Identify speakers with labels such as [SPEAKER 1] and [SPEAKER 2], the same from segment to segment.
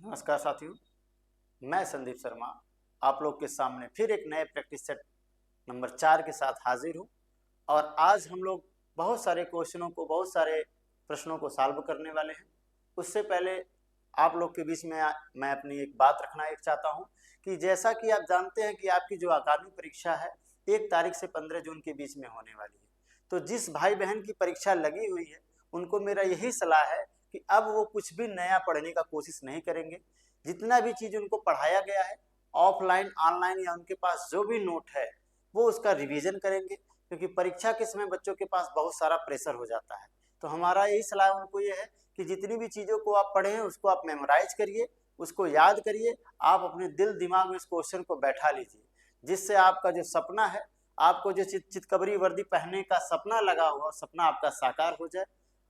[SPEAKER 1] नमस्कार साथियों, मैं संदीप शर्मा आप लोग के सामने फिर एक नए प्रैक्टिस सेट नंबर 4 के साथ हाजिर हूँ। और आज हम लोग बहुत सारे प्रश्नों को सॉल्व करने वाले हैं। उससे पहले आप लोग के बीच में मैं अपनी एक बात रखना एक चाहता हूँ कि जैसा कि आप जानते हैं कि आपकी जो आगामी परीक्षा है 1 तारीख से 15 जून के बीच में होने वाली है। तो जिस भाई बहन की परीक्षा लगी हुई है उनको मेरा यही सलाह है कि अब वो कुछ भी नया पढ़ने का कोशिश नहीं करेंगे। जितना भी चीज़ उनको पढ़ाया गया है ऑफलाइन ऑनलाइन या उनके पास जो भी नोट है वो उसका रिवीजन करेंगे, क्योंकि परीक्षा के समय बच्चों के पास बहुत सारा प्रेशर हो जाता है। तो हमारा यही सलाह उनको ये है कि जितनी भी चीज़ों को आप पढ़े हैं उसको आप मेमोराइज करिए, उसको याद करिए, आप अपने दिल दिमाग में इस क्वेश्चन को बैठा लीजिए, जिससे आपका जो सपना है, आपको जो चितकबरी वर्दी पहनने का सपना लगा हुआ सपना आपका साकार हो जाए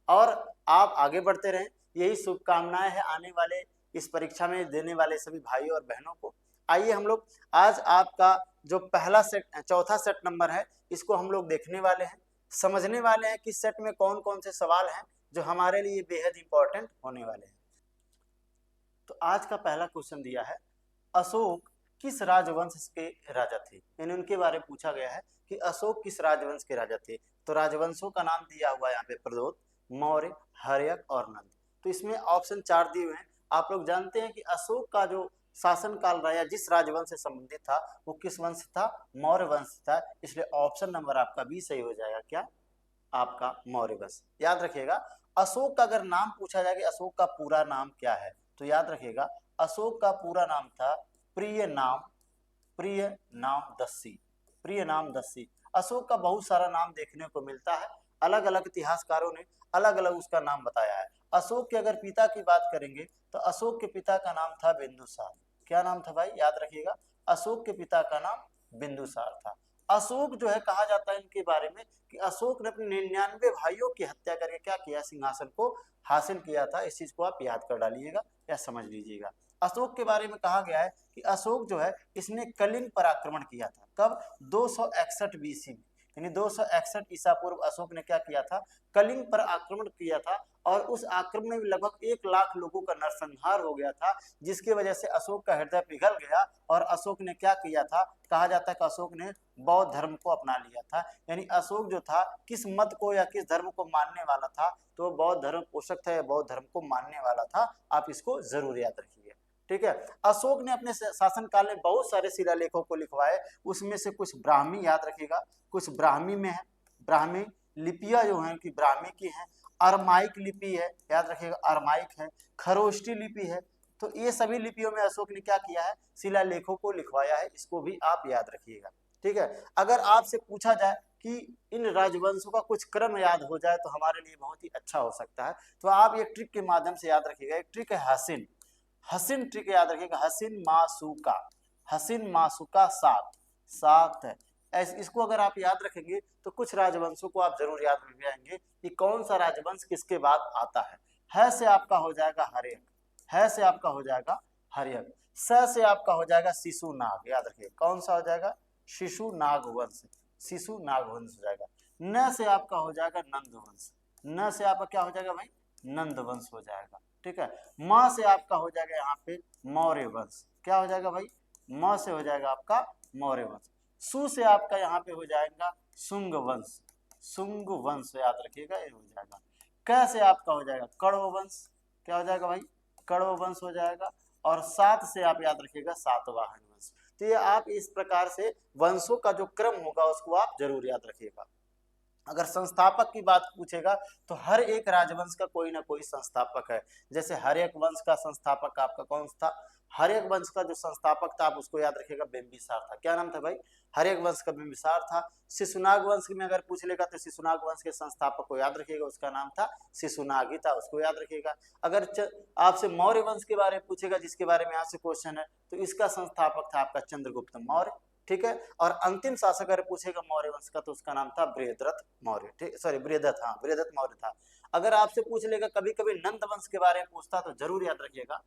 [SPEAKER 1] और आप आगे बढ़ते रहें। यही शुभकामनाएं हैं आने वाले इस परीक्षा में देने वाले सभी भाइयों और बहनों को। आइए हम लोग आज आपका जो पहला सेट चौथा सेट नंबर है इसको हम लोग देखने वाले हैं, समझने वाले हैं कि सेट में कौन कौन से सवाल हैं जो हमारे लिए बेहद इंपॉर्टेंट होने वाले हैं। तो आज का पहला क्वेश्चन दिया है, अशोक किस राजवंश के राजा थे। यानी उनके बारे में पूछा गया है कि अशोक किस राजवंश के राजा थे। तो राजवंशों का नाम दिया हुआ है यहाँ पे प्रदोत, मौर्य, हर्यक और नंद। तो इसमें ऑप्शन 4 दिए हुए हैं। आप लोग जानते हैं कि अशोक का जो शासन काल रहा या जिस राजवंश से संबंधित था वो किस वंश था, मौर्य वंश था। इसलिए ऑप्शन नंबर आपका बी सही हो जाएगा, क्या आपका मौर्य वंश। याद रखिएगा, अशोक का अगर नाम पूछा जाए कि अशोक का पूरा नाम क्या है तो याद रखिएगा अशोक का पूरा नाम था प्रिय नाम दस्सी। प्रिय नाम दस्सी। अशोक का बहुत सारा नाम देखने को मिलता है, अलग अलग इतिहासकारों ने अलग अलग उसका नाम बताया है। अशोक के अगर पिता की बात करेंगे तो अशोक के पिता का नाम था बिंदुसार। क्या नाम था भाई, याद रखिएगा, अशोक के पिता का नाम बिंदुसार था। अशोक जो है कहा जाता है इनके बारे में कि अशोक ने अपने 99 भाइयों की हत्या करके क्या किया, सिंहासन को हासिल किया था। इस चीज को आप याद कर डालिएगा या समझ लीजिएगा। अशोक के बारे में कहा गया है कि अशोक जो है इसने कलिंग पर आक्रमण किया था। कब, 261 बीसी में, यानी 261 ईसा पूर्व अशोक ने क्या किया था, कलिंग पर आक्रमण किया था। और उस आक्रमण में लगभग 1 लाख लोगों का नरसंहार हो गया था, जिसकी वजह से अशोक का हृदय पिघल गया और अशोक ने क्या किया था, कहा जाता है कि अशोक ने बौद्ध धर्म को अपना लिया था। यानी अशोक जो था किस मत को या किस धर्म को मानने वाला था, तो बौद्ध धर्म पोषक था या बौद्ध धर्म को मानने वाला था। आप इसको जरूर याद रखिए, ठीक है। अशोक ने अपने शासन काल में बहुत सारे शिलालेखों को लिखवाए, उसमें से कुछ ब्राह्मी, याद रखिएगा, कुछ ब्राह्मी में है। ब्राह्मी लिपियां जो है कि ब्राह्मी की है। अरमाइक लिपि है, याद रखिएगा, अरमाइक है। खरोष्टी लिपि है। तो ये सभी लिपियों में अशोक ने क्या किया है, शिलालेखों को लिखवाया है। इसको भी आप याद रखिएगा, ठीक है। अगर आपसे पूछा जाए कि इन राजवंशों का कुछ क्रम याद हो जाए तो हमारे लिए बहुत ही अच्छा हो सकता है। तो आप एक ट्रिक के माध्यम से याद रखिएगा। एक ट्रिक है हसीन, हसीन ट्रिक याद रखिएगा, हसीन मासूका, हसीन मासूका सात, सात है। इसको अगर आप याद रखेंगे तो कुछ राजवंशों को आप जरूर याद रख जाएंगे कि कौन सा राजवंश किसके बाद आता है से आपका हो जाएगा हर्यक, है से आपका हो जाएगा हर्यक। से आपका हो जाएगा शिशु नाग, याद रखिए कौन सा हो जाएगा, शिशु नाग वंश, शिशु नाग वंश हो जाएगा। न से आपका हो जाएगा नंद वंश, न से आपका क्या हो जाएगा भाई, नंद वंश हो जाएगा, ठीक है। म से आपका हो जाएगा यहाँ पे मौर्य वंश, क्या हो जाएगा भाई, म से हो जाएगा आपका मौर्य वंश। सु से आपका यहाँ पे हो जाएगा सुंग वंश, सुंग वंश याद रखिएगा, ये हो जाएगा। क से आपका हो जाएगा कण्व वंश, क्या हो जाएगा भाई, कण्व वंश हो जाएगा। और सात से आप याद रखिएगा सातवाहन वंश। तो ये आप इस प्रकार से वंशों का जो क्रम होगा उसको आप जरूर याद रखिएगा। अगर संस्थापक की बात पूछेगा तो हर एक राजवंश का कोई ना कोई संस्थापक है। जैसे हर्यक वंश का संस्थापक आपका कौन था, हर्यक वंश का जो संस्थापक था आप उसको याद रखिएगा बिंबिसार था। क्या नाम था भाई, हर्यक वंश का बिंबिसार था। शिशुनाग वंश में अगर पूछ लेगा तो शिशुनाग वंश के संस्थापक को याद रखिएगा, उसका नाम था शिशुनाग ही था, उसको याद रखिएगा। अगर आपसे मौर्य वंश के बारे में पूछेगा, जिसके बारे में आपसे क्वेश्चन है, तो इसका संस्थापक था आपका चंद्रगुप्त मौर्य, ठीक है। और अंतिम शासक अगर पूछेगा मौर्य वंश का तो उसका नाम था बृहद्रथ मौर्य, ठीक, सॉरी बृहदत्त, हाँ बृहदत्त मौर्य था। अगर आपसे पूछ लेगा कभी कभी नंद वंश के बारे में पूछता तो जरूर याद रखिएगा,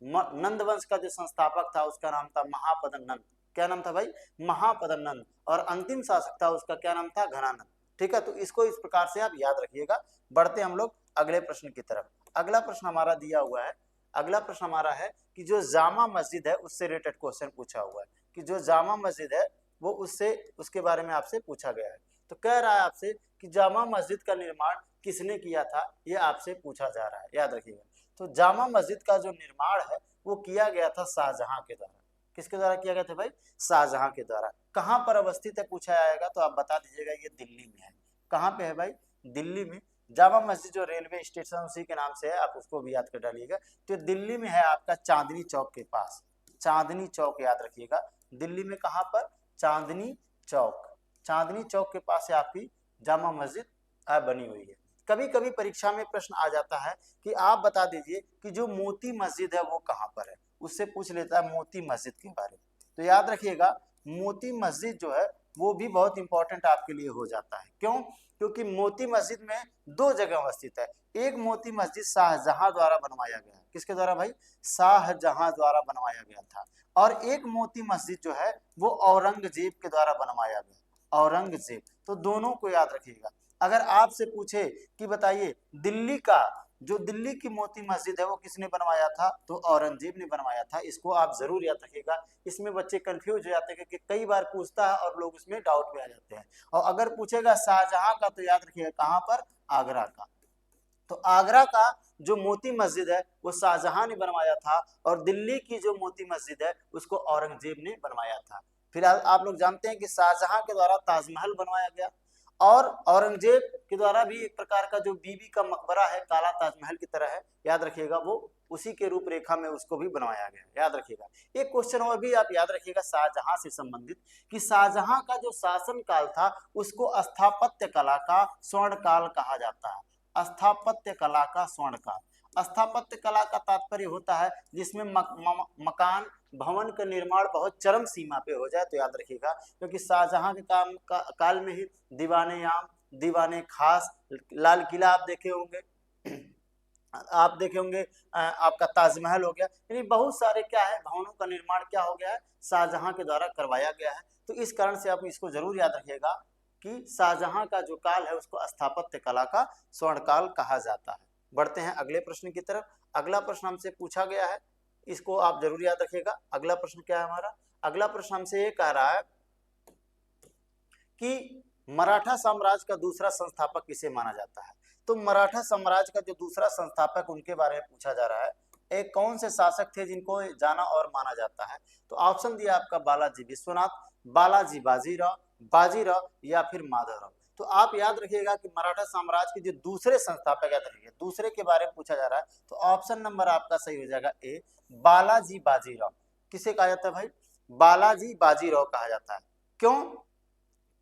[SPEAKER 1] नंद वंश का जो संस्थापक था उसका नाम था महापदन नंद। क्या नाम था भाई, महापदन नंद। और अंतिम शासक था उसका क्या नाम था, घनानंद, ठीक है। तो इसको इस प्रकार से आप याद रखिएगा। बढ़ते हम लोग अगले प्रश्न की तरफ। अगला प्रश्न हमारा दिया हुआ है, अगला प्रश्न हमारा है कि जो जामा मस्जिद है उससे रिलेटेड क्वेश्चन पूछा हुआ है कि जो जामा मस्जिद है वो उसके बारे में आपसे पूछा गया है। तो कह रहा है आपसे कि जामा मस्जिद का निर्माण किसने किया था, ये आपसे पूछा जा रहा है, याद रखिएगा। तो जामा मस्जिद का जो निर्माण है वो किया गया था शाहजहां के द्वारा। किसके द्वारा किया गया था भाई? शाहजहां के द्वारा। कहाँ पर अवस्थित है पूछा जाएगा तो आप बता दीजिएगा ये दिल्ली में है। कहाँ पे है भाई? दिल्ली में। जामा मस्जिद जो रेलवे स्टेशन उसी के नाम से है, आप उसको भी याद कर डालिएगा। तो दिल्ली में है आपका चांदनी चौक के पास। चांदनी चौक याद रखिएगा। दिल्ली में कहाँ पर? चांदनी चौक। चांदनी चौक के पास है आपकी जामा मस्जिद बनी हुई है। कभी कभी परीक्षा में प्रश्न आ जाता है कि आप बता दीजिए कि जो मोती मस्जिद है वो कहाँ पर है, उससे पूछ लेता है मोती मस्जिद के बारे में। तो याद रखिएगा मोती मस्जिद जो है वो भी बहुत इंपॉर्टेंट आपके लिए हो जाता है। क्यों? क्योंकि मोती मस्जिद में दो जगह अवस्थित है। एक मोती मस्जिद शाहजहां द्वारा बनवाया गया है। किसके द्वारा भाई? शाहजहां द्वारा बनवाया गया था। और एक मोती मस्जिद जो है वो औरंगजेब के द्वारा बनवाया गया। औरंगजेब। तो दोनों को याद रखिएगा। अगर आपसे पूछे कि बताइए दिल्ली का जो दिल्ली की मोती मस्जिद है वो किसने बनवाया था, तो औरंगजेब ने बनवाया था। इसको आप जरूर याद रखिएगा। इसमें बच्चे कंफ्यूज हो जाते हैं कि कई बार पूछता है और लोग उसमें डाउट में आ जाते हैं। और अगर पूछेगा शाहजहां का तो याद रखिएगा कहां पर? आगरा का। तो आगरा का जो मोती मस्जिद है वो शाहजहां ने बनवाया था और दिल्ली की जो मोती मस्जिद है उसको औरंगजेब ने बनवाया था। फिर आप लोग जानते हैं कि शाहजहां के द्वारा ताजमहल बनवाया गया और औरंगजेब के द्वारा भी एक प्रकार का जो बीबी का मकबरा है काला ताजमहल की तरह है, याद रखिएगा, वो उसी के रूपरेखा में उसको भी बनवाया गया। याद रखिएगा। एक क्वेश्चन और भी आप याद रखिएगा शाहजहां से संबंधित कि शाहजहां का जो शासन काल था उसको स्थापत्य कला का स्वर्ण काल कहा जाता है। स्थापत्य कला का स्वर्ण काल। स्थापत्य कला का तात्पर्य होता है जिसमें मकान भवन का निर्माण बहुत चरम सीमा पे हो जाए, तो याद रखिएगा। क्योंकि शाहजहां के काल में ही दीवाने आम, दीवाने खास, लाल किला आप देखे होंगे, आप देखे होंगे, आपका ताजमहल हो गया, यानी बहुत सारे क्या है भवनों का निर्माण क्या हो गया है शाहजहां के द्वारा करवाया गया है। तो इस कारण से आप इसको जरूर याद रखिएगा कि शाहजहां का जो काल है उसको स्थापत्य कला का स्वर्ण काल कहा जाता है। बढ़ते हैं अगले प्रश्न की तरफ। अगला प्रश्न हमसे पूछा गया है, इसको आप जरूर याद रखिएगा। अगला प्रश्न क्या है हमारा? अगला प्रश्न हमसे ये कह रहा है कि मराठा साम्राज्य का दूसरा संस्थापक किसे माना जाता है। तो मराठा साम्राज्य का जो दूसरा संस्थापक उनके बारे में पूछा जा रहा है। एक कौन से शासक थे जिनको जाना और माना जाता है? तो ऑप्शन दिया आपका बालाजी विश्वनाथ, बालाजी बाजीराव या फिर माधवराव। तो आप याद रखिएगा कि मराठा साम्राज्य के जो दूसरे संस्थापक, याद रखिए दूसरे के बारे में पूछा जा रहा है, तो ऑप्शन नंबर आपका सही हो जाएगा ए, बालाजी बाजीराव। किसे कहा जाता है भाई? बालाजी बाजीराव कहा जाता है। क्यों?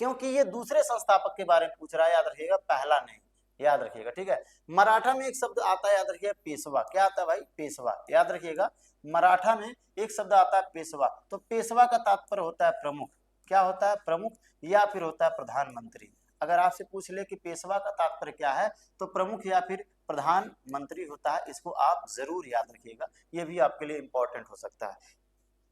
[SPEAKER 1] क्योंकि ये दूसरे संस्थापक के बारे में पूछ रहा है, याद रखिएगा, पहला नहीं। याद रखिएगा, ठीक है। मराठा में एक शब्द आता है, याद रखिएगा, पेशवा। क्या आता है भाई? पेशवा। याद रखिएगा मराठा में एक शब्द आता है पेशवा। तो पेशवा का तात्पर्य होता है प्रमुख। क्या होता है? प्रमुख या फिर होता है प्रधानमंत्री। अगर आपसे पूछ ले कि पेशवा का तात्पर्य क्या है तो प्रमुख या फिर प्रधानमंत्री होता है। इसको आप जरूर याद रखिएगा, ये भी आपके लिए इंपॉर्टेंट हो सकता है।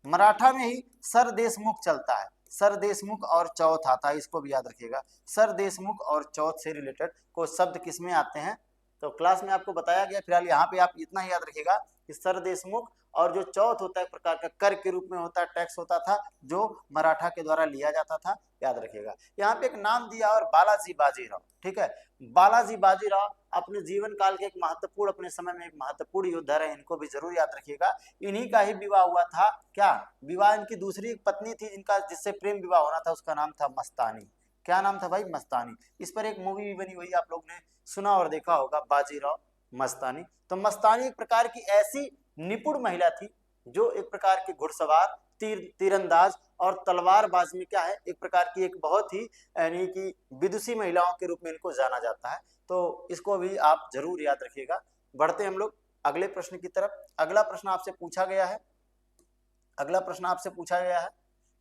[SPEAKER 1] मराठा में ही सर देशमुख चलता है। सर देशमुख और चौथ आता है, इसको भी याद रखिएगा। सर देशमुख और चौथ से रिलेटेड कोई शब्द किसमें आते हैं तो क्लास में आपको बताया गया। फिलहाल यहाँ पे आप इतना ही याद रखिएगा कि सर देशमुख और जो चौथ होता है एक प्रकार का कर के रूप में होता है, टैक्स होता था जो मराठा के द्वारा लिया जाता था। याद रखिएगा। यहाँ पे एक नाम दिया और बालाजी बाजीराव, ठीक है। बालाजी बाजीराव अपने जीवन काल के एक महत्वपूर्ण, अपने समय में एक महत्वपूर्ण योद्धा रहे, इनको भी जरूर याद रखिएगा। इन्हीं का ही विवाह हुआ था। क्या विवाह? इनकी दूसरी एक पत्नी थी जिनका जिससे प्रेम विवाह होना था, उसका नाम था मस्तानी। क्या नाम था भाई? मस्तानी। इस पर एक मूवी भी बनी हुई, आप लोग ने सुना और देखा होगा, बाजीराव मस्तानी। तो मस्तानी एक प्रकार की ऐसी निपुण महिला थी जो एक प्रकार की घुड़सवार, तीरंदाज और तलवारबाज में क्या है एक प्रकार की एक बहुत ही यानी कि विदुषी महिलाओं के रूप में इनको जाना जाता है। तो इसको भी आप जरूर याद रखिएगा। बढ़ते हम लोग अगले प्रश्न की तरफ। अगला प्रश्न आपसे पूछा गया है, अगला प्रश्न आपसे पूछा गया है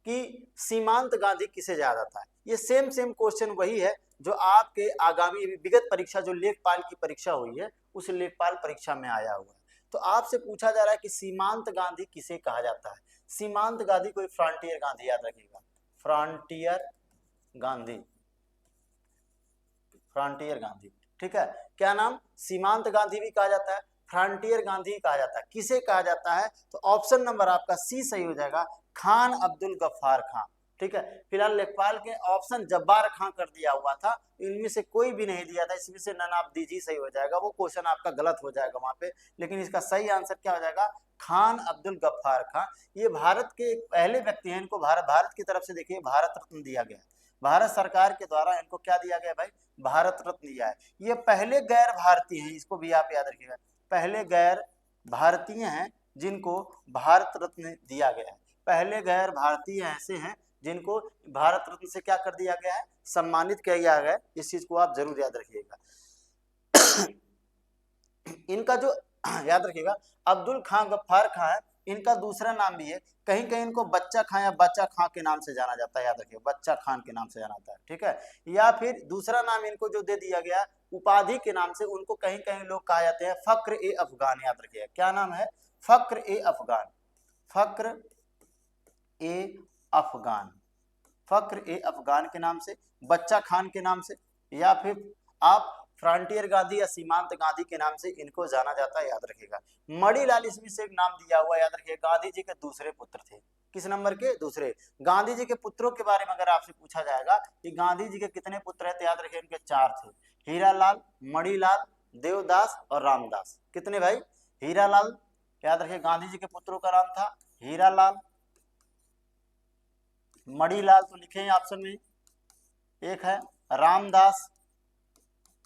[SPEAKER 1] कि सीमांत गांधी किसे याद आता है। ये सेम क्वेश्चन वही है जो आपके आगामी विगत परीक्षा जो लेखपाल की परीक्षा हुई है उस लेखपाल परीक्षा में आया हुआ है। तो आपसे पूछा जा रहा है कि सीमांत गांधी किसे कहा जाता है। सीमांत गांधी कोई फ्रंटियर गांधी, याद रखिएगा, फ्रंटियर गांधी, फ्रंटियर गांधी, ठीक है। क्या नाम? सीमांत गांधी भी कहा जाता है। फ्रंटियर गांधी कहा जाता है। किसे कहा जाता है? तो ऑप्शन नंबर आपका सी सही हो जाएगा, खान अब्दुल गफ्फार खान। ठीक है, फिलहाल लेखपाल के ऑप्शन जब्बार खान कर दिया हुआ था, इनमें से कोई भी नहीं दिया था, इसमें से नन ऑफ दीजिए सही हो जाएगा, वो क्वेश्चन आपका गलत हो जाएगा वहां पे। लेकिन इसका सही आंसर क्या हो जाएगा? खान अब्दुल गफ्फार खान। ये भारत के पहले व्यक्ति हैं, इनको भारत की तरफ से देखिए भारत रत्न दिया गया है, भारत सरकार के द्वारा इनको क्या दिया गया भाई? भारत रत्न दिया है। ये पहले गैर भारतीय हैं, इसको भी आप याद रखिएगा, पहले गैर भारतीय हैं जिनको भारत रत्न दिया गया है। पहले गैर भारतीय ऐसे हैं जिनको भारत रत्न से क्या कर दिया गया है? सम्मानित किया गया है। इस चीज को आप जरूर याद रखिएगा। इनका जो याद रखिएगा अब्दुल खान गफ्फार खान है, इनका दूसरा नाम भी है, कहीं कहीं इनको बच्चा खां या बच्चा खां के नाम से जाना जाता है, याद रखिए बच्चा खान के नाम से जाना जाता है। ठीक है, या फिर दूसरा नाम इनको जो दे दिया गया उपाधि के नाम से, उनको कहीं कहीं लोग कहा जाते हैं फक्र ए अफगान। याद रखिएगा क्या नाम है? फक्र ए अफगान, फक्र ए अफगान, फक्र ए अफगान के नाम से, बच्चा खान के नाम से, या फिर आप फ्रंटियर गांधी या सीमांत गांधी के नाम से इनको जाना जाता है। याद रखिएगा मणिलाल इसमें से एक नाम दिया हुआ, याद रखिएगा गांधी जी के दूसरे पुत्र थे। किस नंबर के? दूसरे। गांधी जी के पुत्रों के बारे में अगर आपसे पूछा जाएगा कि गांधी जी के कितने पुत्र हैं, तो याद रखिए उनके 4 थे, हीरालाल, मणिलाल, देवदास और रामदास। कितने भाई? हीरालाल, याद रखिए गांधी जी के पुत्रों का नाम था हीरालाल, मणिलाल तो लिखे हैं ऑप्शन में, एक है रामदास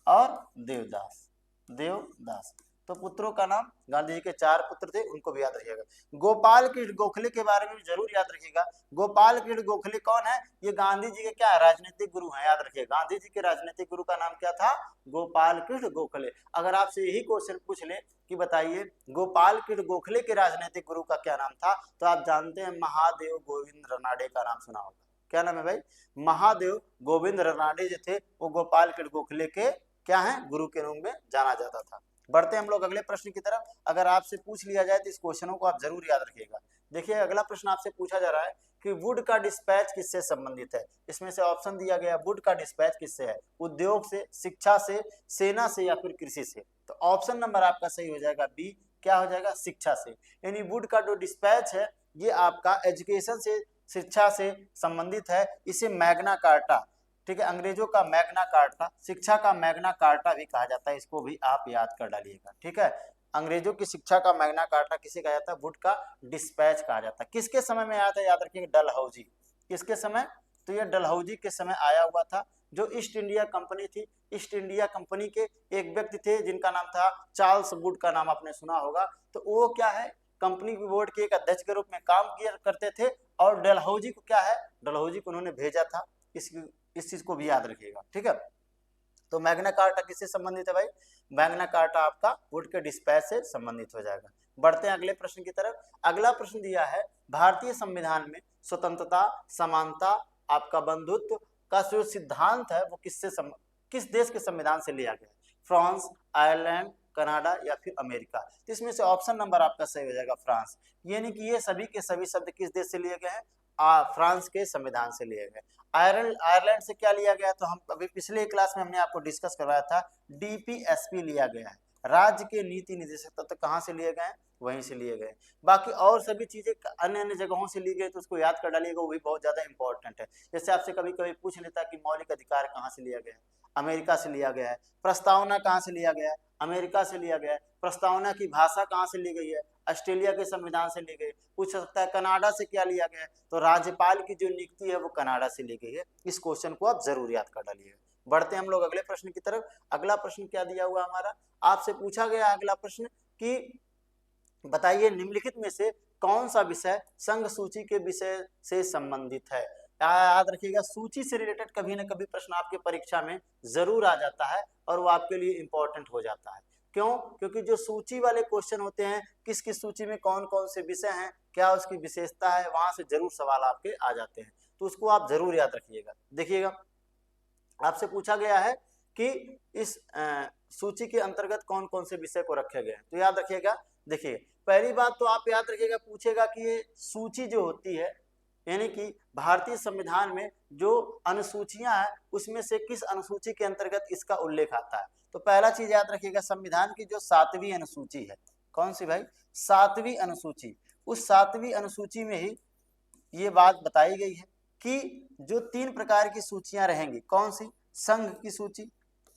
[SPEAKER 1] और देवदास, देवदास। तो पुत्रों का नाम, गांधी जी के 4 पुत्र थे, उनको भी याद रखिएगा। गोपाल कृष्ण गोखले के बारे में भी जरूर याद रखिएगा। गोपाल कृष्ण गोखले कौन है? ये गांधी जी के क्या राजनीतिक गुरु हैं, याद रखिए गांधी जी के राजनीतिक गुरु का नाम क्या था? गोपाल कृष्ण गोखले। अगर आपसे यही क्वेश्चन पूछ ले कि बताइए गोपाल कृष्ण गोखले के राजनीतिक गुरु का क्या नाम था, तो आप जानते हैं महादेव गोविंद रनाडे का नाम सुना होगा। क्या नाम है भाई? महादेव गोविंद रनाडे जो थे वो गोपाल कृष्ण गोखले के क्या है? गुरु के रूप में जाना जाता था। बढ़ते हम लोग अगले प्रश्न की तरफ। अगर आपसे पूछ लिया जाए तो इस क्वेश्चनों को आप जरूर याद रखिएगा। देखिए अगला प्रश्न आपसे पूछा जा रहा है कि वुड का डिस्पैच किससे संबंधित है? इसमें से ऑप्शन दिया गया वुड का डिस्पैच किससे है? उद्योग से, शिक्षा से, सेना से या फिर कृषि से। तो ऑप्शन नंबर आपका सही हो जाएगा बी, क्या हो जाएगा? शिक्षा से। यानी वुड का जो डिस्पैच है ये आपका एजुकेशन से, शिक्षा से संबंधित है। इसे मैग्ना कार्टा, ठीक है, अंग्रेजों का मैग्ना कार्टा, शिक्षा का मैग्ना कार्टा भी कहा जाता है, इसको भी आप याद कर डालिएगा। ठीक है, अंग्रेजों की शिक्षा का मैग्ना कार्टा किसे कहा जाता है? वुड का डिस्पैच कहा जाता है। किसके समय में आया था? याद रखिएगा डलहौजी। किसके समय? तो ये डलहौजी के समय आया हुआ था। जो ईस्ट इंडिया कंपनी थी, ईस्ट इंडिया कंपनी के एक व्यक्ति थे जिनका नाम था चार्ल्स वुड, का नाम आपने सुना होगा। तो वो क्या है? कंपनी बोर्ड के एक अध्यक्ष के रूप में काम किया करते थे, और डलहौजी को क्या है? डलहौजी को उन्होंने भेजा था। इस चीज को भी याद रखिएगा। ठीक है, तो मैग्ना कार्टा किससे संबंधित है भाई? मैग्ना कार्टा आपका वुड के डिस्पैच से संबंधित हो जाएगा। बढ़ते हैं अगले प्रश्न की तरफ। अगला प्रश्न दिया है भारतीय संविधान में स्वतंत्रता, समानता, आपका बंधुत्व का जो सिद्धांत है वो किस देश के संविधान से लिया गया है? फ्रांस, आयरलैंड, कनाडा या फिर अमेरिका। तो इसमें से ऑप्शन नंबर आपका सही हो जाएगा फ्रांस। यानी कि ये सभी के सभी शब्द किस देश से लिए गए हैं? फ्रांस के संविधान से लिए गए। आयरलैंड से क्या लिया गया? तो हम अभी पिछले क्लास में हमने आपको डिस्कस करवाया था, डीपीएसपी लिया गया है। राज्य के नीति निर्देशक तत्व कहाँ से लिए गए? वहीं से लिए गए। बाकी और सभी चीजें अन्य अन्य जगहों से ली गई, तो उसको याद कर डालिएगा, वो भी बहुत ज्यादा इंपॉर्टेंट है। जैसे आपसे कभी कभी पूछ लेता कि मौलिक अधिकार कहाँ से लिया गया है? अमेरिका से लिया गया है। प्रस्तावना कहाँ से लिया गया है? अमेरिका से लिया गया है। प्रस्तावना की भाषा कहाँ से ली गई है? ऑस्ट्रेलिया के संविधान से ली गई। पूछ सकता है कनाडा से क्या लिया गया है? तो राज्यपाल की जो नियुक्ति है वो कनाडा से ली गई है। इस क्वेश्चन को आप जरूर याद कर डालिएगा। बढ़ते हैं हम लोग अगले प्रश्न की तरफ। अगला प्रश्न क्या दिया हुआ हमारा? आपसे पूछा गया अगला प्रश्न कि बताइए निम्नलिखित में से कौन सा विषय संघ सूची के विषय से संबंधित है? याद रखिएगा सूची से रिलेटेड कभी ना कभी प्रश्न आपके परीक्षा में जरूर आ जाता है, और वो आपके लिए इंपॉर्टेंट हो जाता है। क्यों? क्योंकि जो सूची वाले क्वेश्चन होते हैं, किस किस सूची में कौन कौन से विषय हैं, क्या उसकी विशेषता है, वहां से जरूर सवाल आपके आ जाते हैं। तो उसको आप जरूर याद रखिएगा। देखिएगा आपसे पूछा गया है कि इस सूची के अंतर्गत कौन कौन से विषय को रखे गए हैं, तो याद रखिएगा। देखिए पहली बात तो आप याद रखिएगा, पूछेगा कि ये सूची जो होती है यानी कि भारतीय संविधान में जो अनुसूचियां हैं उसमें से किस अनुसूची के अंतर्गत इसका उल्लेख आता है। तो पहला चीज याद रखिएगा, संविधान की जो 7वीं अनुसूची है, कौन सी भाई, 7वीं अनुसूची, उस 7वीं अनुसूची में ही ये बात बताई गई है कि जो 3 प्रकार की सूचियां रहेंगी, कौन सी, संघ की सूची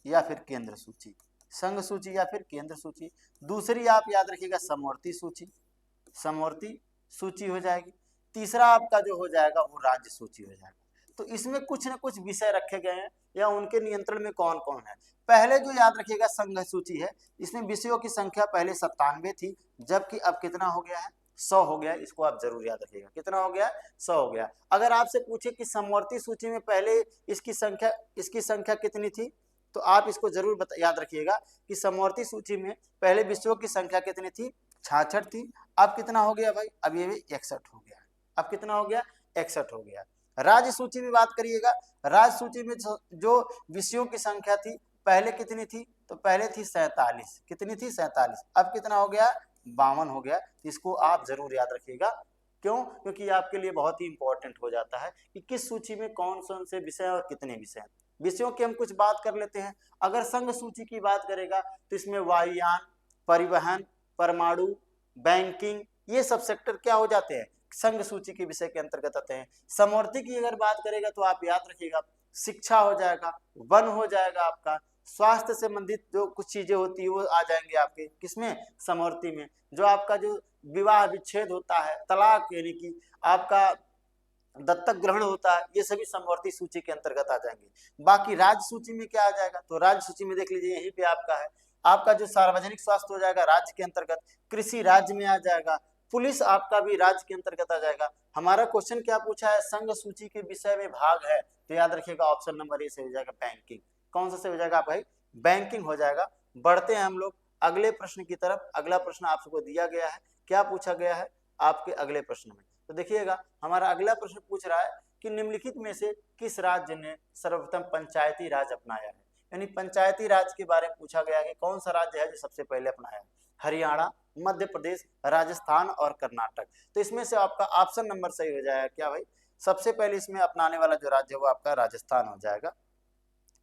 [SPEAKER 1] या फिर केंद्र सूची, संघ सूची या फिर केंद्र सूची। दूसरी आप याद रखिएगा समवर्ती सूची, समवर्ती सूची हो जाएगी। तीसरा आपका जो हो जाएगा वो राज्य सूची हो जाएगा। तो इसमें कुछ न कुछ विषय रखे गए हैं या उनके नियंत्रण में कौन कौन है। पहले जो याद रखिएगा संघ सूची है, इसमें विषयों की संख्या पहले 97 थी, जबकि अब कितना हो गया है, 100 हो गया। इसको आप जरूर याद रखिएगा, कितना हो गया, 100 हो गया। अगर आपसे पूछे कि समवर्ती सूची में पहले इसकी संख्या कितनी थी, तो आप इसको जरूर याद रखिएगा कि समवर्ती सूची में पहले विषयों की संख्या कितनी थी, 66 थी। अब कितना हो गया भाई, अब ये 61 हो गया। अब कितना हो गया, 61 हो गया। राज्य सूची में बात करिएगा, राज्य सूची में जो विषयों की संख्या थी पहले कितनी थी, तो पहले थी 47, कितनी थी, 47। अब कितना हो गया, 52 हो गया। इसको आप जरूर याद रखिएगा, क्यों, क्योंकि आपके लिए बहुत ही इंपॉर्टेंट हो जाता है कि किस सूची में कौन कौन से विषय और कितने विषय हैं। विषयों की हम कुछ बात कर लेते हैं। अगर संघ सूची की बात करेगा तो इसमें वायुयान, परिवहन, परमाणु, बैंकिंग, ये सब सेक्टर क्या हो जाते हैं, संघ सूची के विषय के अंतर्गत आते हैं। समवर्ती की अगर बात करेगा तो आप याद रखिएगा, शिक्षा हो जाएगा, वन हो जाएगा, आपका स्वास्थ्य से संबंधित जो कुछ चीजें होती है वो आ जाएंगे आपके किसमें, समवर्ती में। जो आपका जो विवाह विच्छेद होता है, तलाक यानी कि आपका दत्तक ग्रहण होता है, ये सभी समवर्ती सूची के अंतर्गत आ जाएंगे। बाकी राज्य सूची में क्या आ जाएगा, तो राज्य सूची में देख लीजिए यहीं पे आपका है, आपका जो सार्वजनिक स्वास्थ्य हो जाएगा राज्य के अंतर्गत, कृषि राज्य में आ जाएगा, पुलिस आपका भी राज्य के अंतर्गत आ जाएगा। हमारा क्वेश्चन क्या पूछा है, संघ सूची के विषय में भाग है, तो याद रखिएगा ऑप्शन नंबर ए से हो जाएगा बैंकिंग। कौन सा से हो जाएगा भाई, बैंकिंग हो जाएगा। बढ़ते हैं हम लोग अगले प्रश्न की तरफ। अगला प्रश्न आप सबको दिया गया है, क्या पूछा गया है आपके अगले प्रश्न में, तो देखिएगा हमारा अगला प्रश्न पूछ रहा है कि निम्नलिखित में से किस राज्य ने सर्वप्रथम पंचायती राज अपनाया है। यानी पंचायती राज के बारे में पूछा गया है कि कौन सा राज्य है जो सबसे पहले अपनाया है, हरियाणा, मध्य प्रदेश, राजस्थान और कर्नाटक। तो इसमें से आपका ऑप्शन नंबर सही हो जाएगा क्या भाई, सबसे पहले इसमें अपनाने वाला जो राज्य है वो आपका राजस्थान हो जाएगा,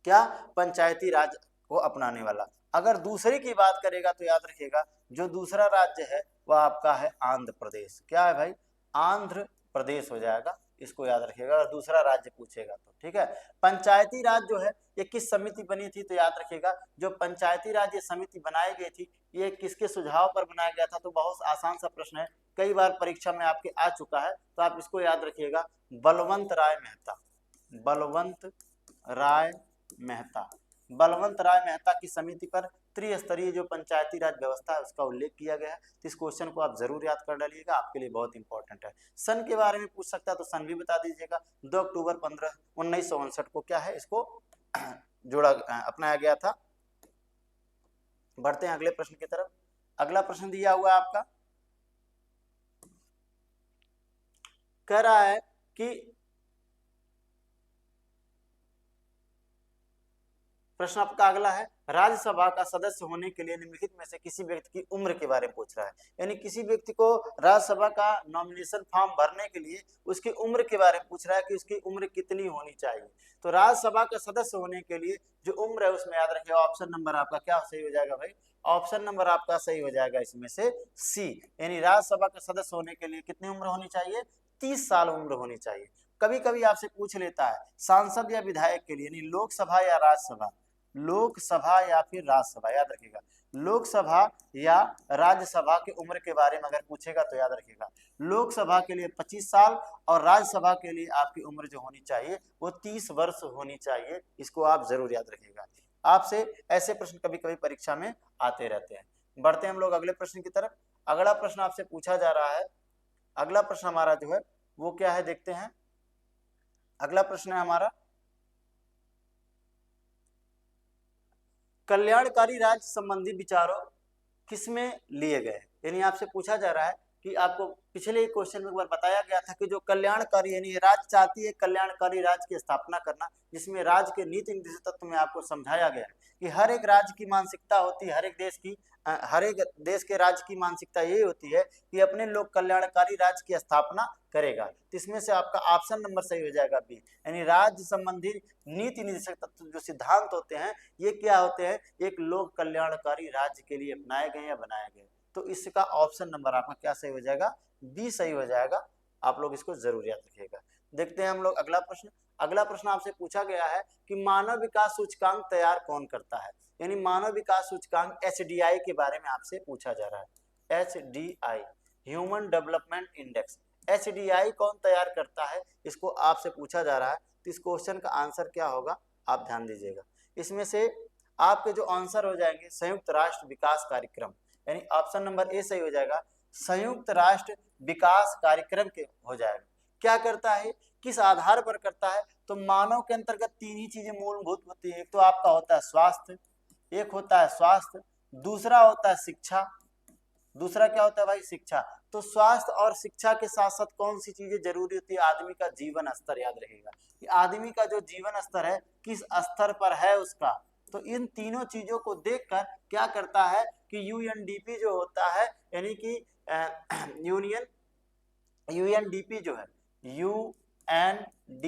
[SPEAKER 1] क्या, पंचायती राज को अपनाने वाला। अगर दूसरे की बात करेगा तो याद रखिएगा जो दूसरा राज्य है वह आपका है आंध्र प्रदेश। क्या है भाई, आंध्र प्रदेश हो जाएगा, इसको याद रखिएगा अगर दूसरा राज्य पूछेगा तो, ठीक है। पंचायती राज जो है ये किस समिति बनी थी, तो याद रखिएगा जो पंचायती राज ये समिति बनाई गई थी ये किसके सुझाव पर बनाया गया था, तो बहुत आसान सा प्रश्न है, कई बार परीक्षा में आपके आ चुका है, तो आप इसको याद रखिएगा, बलवंत राय मेहता, बलवंत राय मेहता, बलवंत राय मेहता की समिति पर त्रिस्तरीय जो पंचायती राज व्यवस्था है उसका उल्लेख किया गया है। तो इस क्वेश्चन को आप जरूर याद कर डालिएगा, आपके लिए बहुत इंपॉर्टेंट है। सन के बारे में पूछ सकता है तो सन भी बता दीजिएगा, 2 अक्टूबर 1959 को क्या है इसको जोड़ा अपनाया गया था। बढ़ते हैं अगले प्रश्न की तरफ। अगला प्रश्न दिया हुआ है आपका, कह रहा है कि प्रश्न आपका अगला है, राज्यसभा का सदस्य होने के लिए निम्नलिखित में से किसी व्यक्ति की उम्र के बारे में पूछ रहा है। यानी किसी व्यक्ति को राज्यसभा का नॉमिनेशन फॉर्म भरने के लिए उसकी उम्र के बारे में पूछ रहा है कि उसकी उम्र कितनी होनी चाहिए। तो राज्यसभा का सदस्य होने के लिए जो उम्र है उसमें याद रखिएगा ऑप्शन नंबर आपका क्या सही हो जाएगा भाई, ऑप्शन नंबर आपका सही हो जाएगा इसमें से सी। यानी राज्यसभा का सदस्य होने के लिए कितनी उम्र होनी चाहिए, 30 साल उम्र होनी चाहिए। कभी कभी आपसे पूछ लेता है सांसद या विधायक के लिए, यानी लोकसभा या राज्यसभा, लोकसभा या फिर राज्यसभा, याद रखिएगा लोकसभा या राज्यसभा की उम्र के बारे में अगर पूछेगा तो याद रखिएगा लोकसभा के लिए 25 साल और राज्यसभा के लिए आपकी उम्र जो होनी चाहिए वो 30 वर्ष होनी चाहिए। इसको आप जरूर याद रखिएगा, आपसे ऐसे प्रश्न कभी कभी परीक्षा में आते रहते हैं। बढ़ते हैं हम लोग अगले प्रश्न की तरफ। अगला प्रश्न आपसे पूछा जा रहा है, अगला प्रश्न हमारा जो है वो क्या है देखते हैं। अगला प्रश्न है हमारा, कल्याणकारी राज्य संबंधी विचारों किसमें लिए गए। यानी आपसे पूछा जा रहा है कि आपको पिछले क्वेश्चन में एक बार बताया गया था कि जो कल्याणकारी यानी राज्य चाहती है कल्याणकारी राज्य की स्थापना करना, जिसमें राज्य के नीति निर्देशक तत्व में आपको समझाया गया है कि हर एक राज्य की मानसिकता होती है, हर एक देश के राज्य की मानसिकता यही होती है कि अपने लोग कल्याणकारी राज्य की स्थापना करेगा। तो इसमें से आपका ऑप्शन नंबर सही हो जाएगा बी, यानी राज्य संबंधी नीति निर्देशक तत्व जो सिद्धांत होते हैं ये क्या होते हैं, एक लोक कल्याणकारी राज्य के लिए अपनाए गए या बनाए गए। तो इसका ऑप्शन नंबर आपका क्या सही हो जाएगा, बी सही हो जाएगा। आप लोग इसको जरूर याद रखिएगा। देखते हैं हम लोग अगला प्रश्न। अगला प्रश्न आपसे पूछा गया है कि मानव विकास सूचकांक तैयार कौन करता है, यानी मानव विकास सूचकांक एचडीआई के बारे में आपसे पूछा जा रहा है। HDI, human development index, HDI कौन तैयार करता है, इसको आपसे पूछा जा रहा है। तो इस क्वेश्चन का आंसर क्या होगा, आप ध्यान दीजिएगा। इसमें से आपके जो आंसर हो जाएंगे संयुक्त राष्ट्र विकास कार्यक्रम, यानी ऑप्शन नंबर ए सही हो जाएगा, संयुक्त राष्ट्र विकास कार्यक्रम के हो जाएगा। क्या करता है, किस आधार पर करता है, तो मानव के अंतर्गत तीन ही चीजें मूलभूत होती है। एक तो आपका होता है स्वास्थ्य, एक होता है स्वास्थ्य, दूसरा होता है शिक्षा। दूसरा क्या होता है भाई, शिक्षा। तो स्वास्थ्य और शिक्षा के साथ साथ कौन सी चीजें जरूरी होती है, आदमी का जीवन स्तर, याद रहेगा कि आदमी का जो जीवन स्तर है किस स्तर पर है उसका। तो इन तीनों चीजों को देखकर क्या करता है कि यूएनडीपी जो होता है, यानी कि यूएनडीपी जो है, UNDP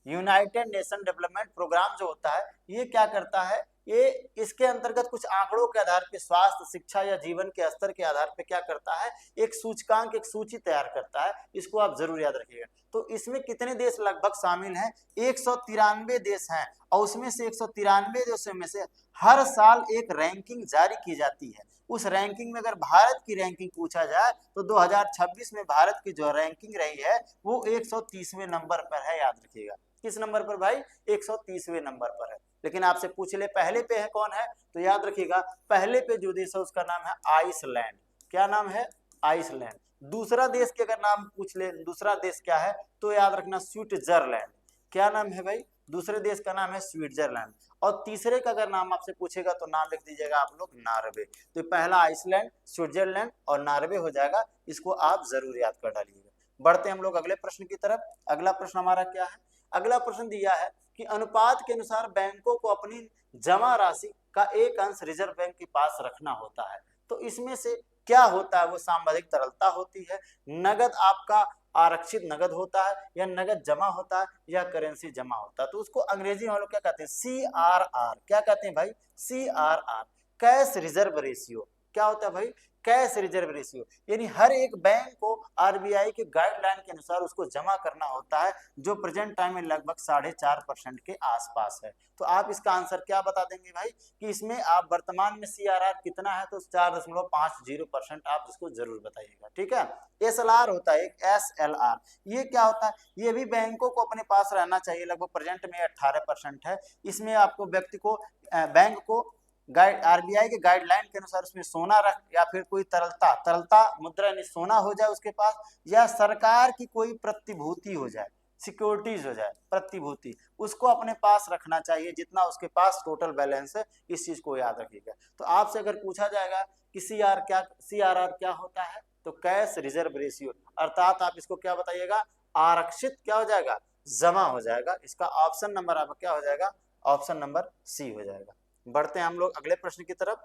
[SPEAKER 1] United Nation Development Programme जो होता है, ये क्या करता है, ये इसके अंतर्गत कुछ आंकड़ों के आधार पे स्वास्थ्य, शिक्षा या जीवन के स्तर के आधार पे क्या करता है, एक सूचकांक, एक सूची तैयार करता है। इसको आप जरूर याद रखिएगा। तो इसमें कितने देश लगभग शामिल हैं, 193 देश हैं, और उसमें से 193 देशों में से हर साल एक रैंकिंग जारी की जाती है। उस रैंकिंग में अगर भारत की रैंकिंग पूछा जाए तो 2026 में भारत की जो रैंकिंग रही है वो 130वें नंबर पर है, याद रखिएगा। किस नंबर पर भाई, 130वें नंबर पर है। लेकिन आपसे पूछ ले पहले पे है कौन है, तो याद रखिएगा पहले पे जो देश है उसका नाम है आइसलैंड। क्या नाम है, आइसलैंड। दूसरा देश के अगर नाम पूछ ले, दूसरा देश क्या है, तो याद रखना स्विट्जरलैंड। क्या नाम है भाई, दूसरे देश का नाम है स्विट्जरलैंड। और तीसरे का अगर नाम आपसे पूछेगा तो नाम लिख दीजिएगा आप लोग नार्वे। तो पहला आइसलैंड, स्विट्जरलैंड और नार्वे हो जाएगा। इसको आप जरूर याद कर डालिएगा। बढ़ते हम लोग अगले प्रश्न की तरफ। अगला प्रश्न हमारा क्या है, अगला प्रश्न दिया है कि अनुपात के अनुसार बैंकों को अपनी जमा राशि का एक अंश रिजर्व बैंक के पास रखना होता है। तो इसमें से क्या होता है, वो सांविधिक तरलता होती है, नगद आपका आरक्षित नगद होता है, या नगद जमा होता है, या करेंसी जमा होता है। तो उसको अंग्रेजी में लोग क्या कहते हैं, CRR। क्या कहते हैं भाई, CRR, कैश रिजर्व रेशियो। क्या होता है भाई, कैश रिजर्व रेशियो, यानी हर एक बैंक को आरबीआई के गाइडलाइन के अनुसार उसको जमा करना होता है, जो प्रेजेंट टाइम में लगभग 4.5% के आसपास है। तो आप इसका आंसर क्या बता देंगे भाई, कि इसमें आप वर्तमान में CRR कितना है, तो 4.50% आप इसको जरूर बताइएगा। ठीक है। SLR होता है एक, SLR, ये क्या होता है, ये भी बैंकों को अपने पास रहना चाहिए, लगभग प्रेजेंट में 18% है। इसमें आपको व्यक्ति को बैंक को आरबीआई के गाइडलाइन के अनुसार उसमें सोना रख, या फिर कोई तरलता मुद्रा यानी सोना हो जाए उसके पास, या सरकार की कोई प्रतिभूति हो जाए, सिक्योरिटीज हो जाए, प्रतिभूति, उसको अपने पास रखना चाहिए जितना उसके पास टोटल बैलेंस है। इस चीज को याद रखिएगा। तो आपसे अगर पूछा जाएगा कि CRR क्या होता है, तो कैश रिजर्व रेशियो, अर्थात आप इसको क्या बताइएगा, आरक्षित क्या हो जाएगा, जमा हो जाएगा। इसका ऑप्शन नंबर आपका क्या हो जाएगा, ऑप्शन नंबर सी हो जाएगा। बढ़ते हैं हम लोग अगले प्रश्न की तरफ।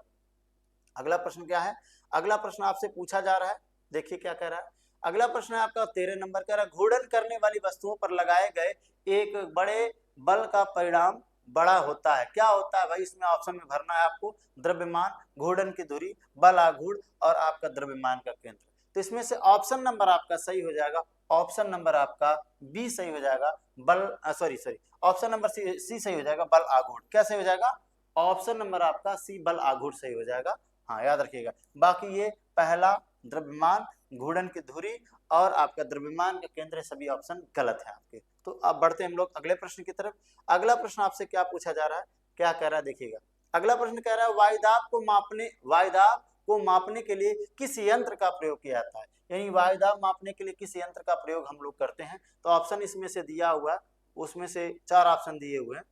[SPEAKER 1] अगला प्रश्न क्या है, अगला प्रश्न आपसे पूछा जा रहा है, देखिए क्या कह रहा है। अगला प्रश्न है आपका 13 नंबर कह रहा है, घूर्णन करने वाली वस्तुओं पर लगाए गए एक बड़े बल का परिणाम बड़ा होता है। क्या होता है भाई, इसमें ऑप्शन में भरना है आपको, द्रव्यमान, घूर्णन की दूरी, बल आघूर्ण और आपका द्रव्यमान का केंद्र। तो इसमें से ऑप्शन नंबर आपका सही हो जाएगा, ऑप्शन नंबर आपका बी सही हो जाएगा, ऑप्शन नंबर सी सही हो जाएगा, बल आघूर्ण। क्या सही हो जाएगा, ऑप्शन नंबर आपका सी, बल आघूर्ण सही हो जाएगा। हाँ याद रखिएगा। बाकी ये पहला द्रव्यमान, घूर्णन की धुरी और आपका द्रव्यमान का केंद्र, सभी ऑप्शन गलत है आपके। तो अब बढ़ते हम लोग अगले प्रश्न की तरफ। अगला प्रश्न आपसे क्या पूछा जा रहा है, क्या कह रहा है देखिएगा। अगला प्रश्न कह रहा है वायुदाब को मापने के लिए किस यंत्र का प्रयोग किया जाता है, यानी वायुदाब मापने के लिए किस यंत्र का प्रयोग हम लोग करते हैं। तो ऑप्शन इसमें से दिया हुआ, उसमें से 4 ऑप्शन दिए हुए हैं।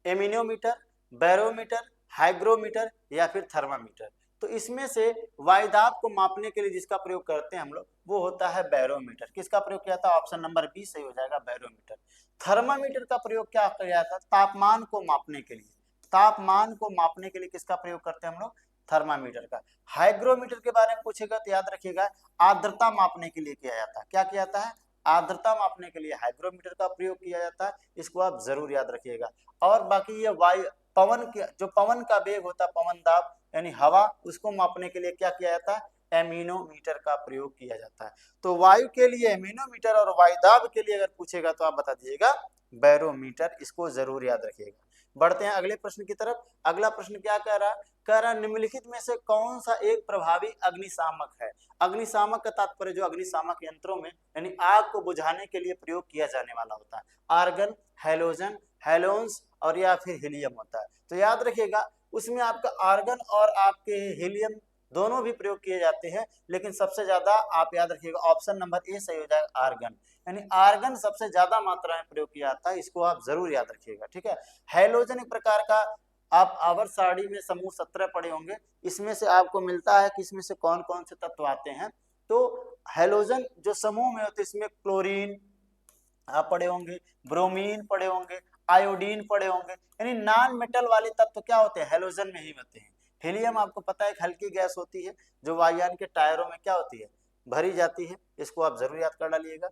[SPEAKER 1] एमिनोमीटर, बैरोमीटर, हाइग्रोमीटर या फिर थर्मामीटर। तो इसमें से वायुदाब को मापने के लिए जिसका प्रयोग करते हैं हम लोग वो होता है बैरोमीटर। किसका प्रयोग किया था? ऑप्शन नंबर बी सही हो जाएगा, बैरोमीटर। थर्मामीटर का प्रयोग क्या किया था? तापमान को मापने के लिए। तापमान को मापने के लिए किसका प्रयोग करते हैं हम लोग? थर्मामीटर का। हाइग्रोमीटर के बारे में पूछेगा तो याद रखिएगा आर्द्रता मापने के लिए किया जाता है। क्या किया जाता है? आर्द्रता मापने के लिए हाइग्रोमीटर का प्रयोग किया जाता है। इसको आप जरूर याद रखिएगा। और बाकी ये वायु पवन के जो पवन का वेग होता है, पवन दाब यानी हवा, उसको मापने के लिए क्या किया जाता है? एमिनोमीटर का प्रयोग किया जाता है। तो वायु के लिए एमिनोमीटर और वायुदाब के लिए अगर पूछेगा तो आप बता दीजिएगा बैरोमीटर। इसको जरूर याद रखिएगा। बढ़ते हैं अगले प्रश्न की तरफ। अगला प्रश्न क्या कह रहा है? कह रहा है निम्नलिखित में से कौन सा एक प्रभावी अग्निशामक है? अग्निशामक का तात्पर्य जो अग्निशामक यंत्रों में यानी आग को बुझाने के लिए प्रयोग किया जाने वाला होता है। आर्गन, हैलोजन, हैलोन्स और या फिर हीलियम होता है। तो याद रखिएगा उसमें आपका आर्गन और आपके हीलियम दोनों भी प्रयोग किए जाते हैं, लेकिन सबसे ज्यादा आप याद रखिएगा ऑप्शन नंबर ए सही हो जाएगा, आर्गन। यानी आर्गन सबसे ज्यादा मात्रा में प्रयोग किया जाता है। इसको आप जरूर याद रखिएगा, ठीक है। हैलोजन एक प्रकार का, आप आवर्त सारणी में समूह 17 पढ़े होंगे, इसमें से आपको मिलता है कि इसमें से कौन कौन से तत्व आते हैं। तो हैलोजन जो समूह में होते हैं इसमें क्लोरीन आप पढ़े होंगे, ब्रोमीन पढ़े होंगे, आयोडीन पढ़े होंगे। यानी नॉन मेटल वाले तत्व क्या होते हैं? हैलोजन में ही होते हैं। हीलियम आपको पता है एक हल्की गैस होती है जो वायुयान के टायरों में क्या होती है? भरी जाती है। इसको आप जरूर याद कर डालिएगा।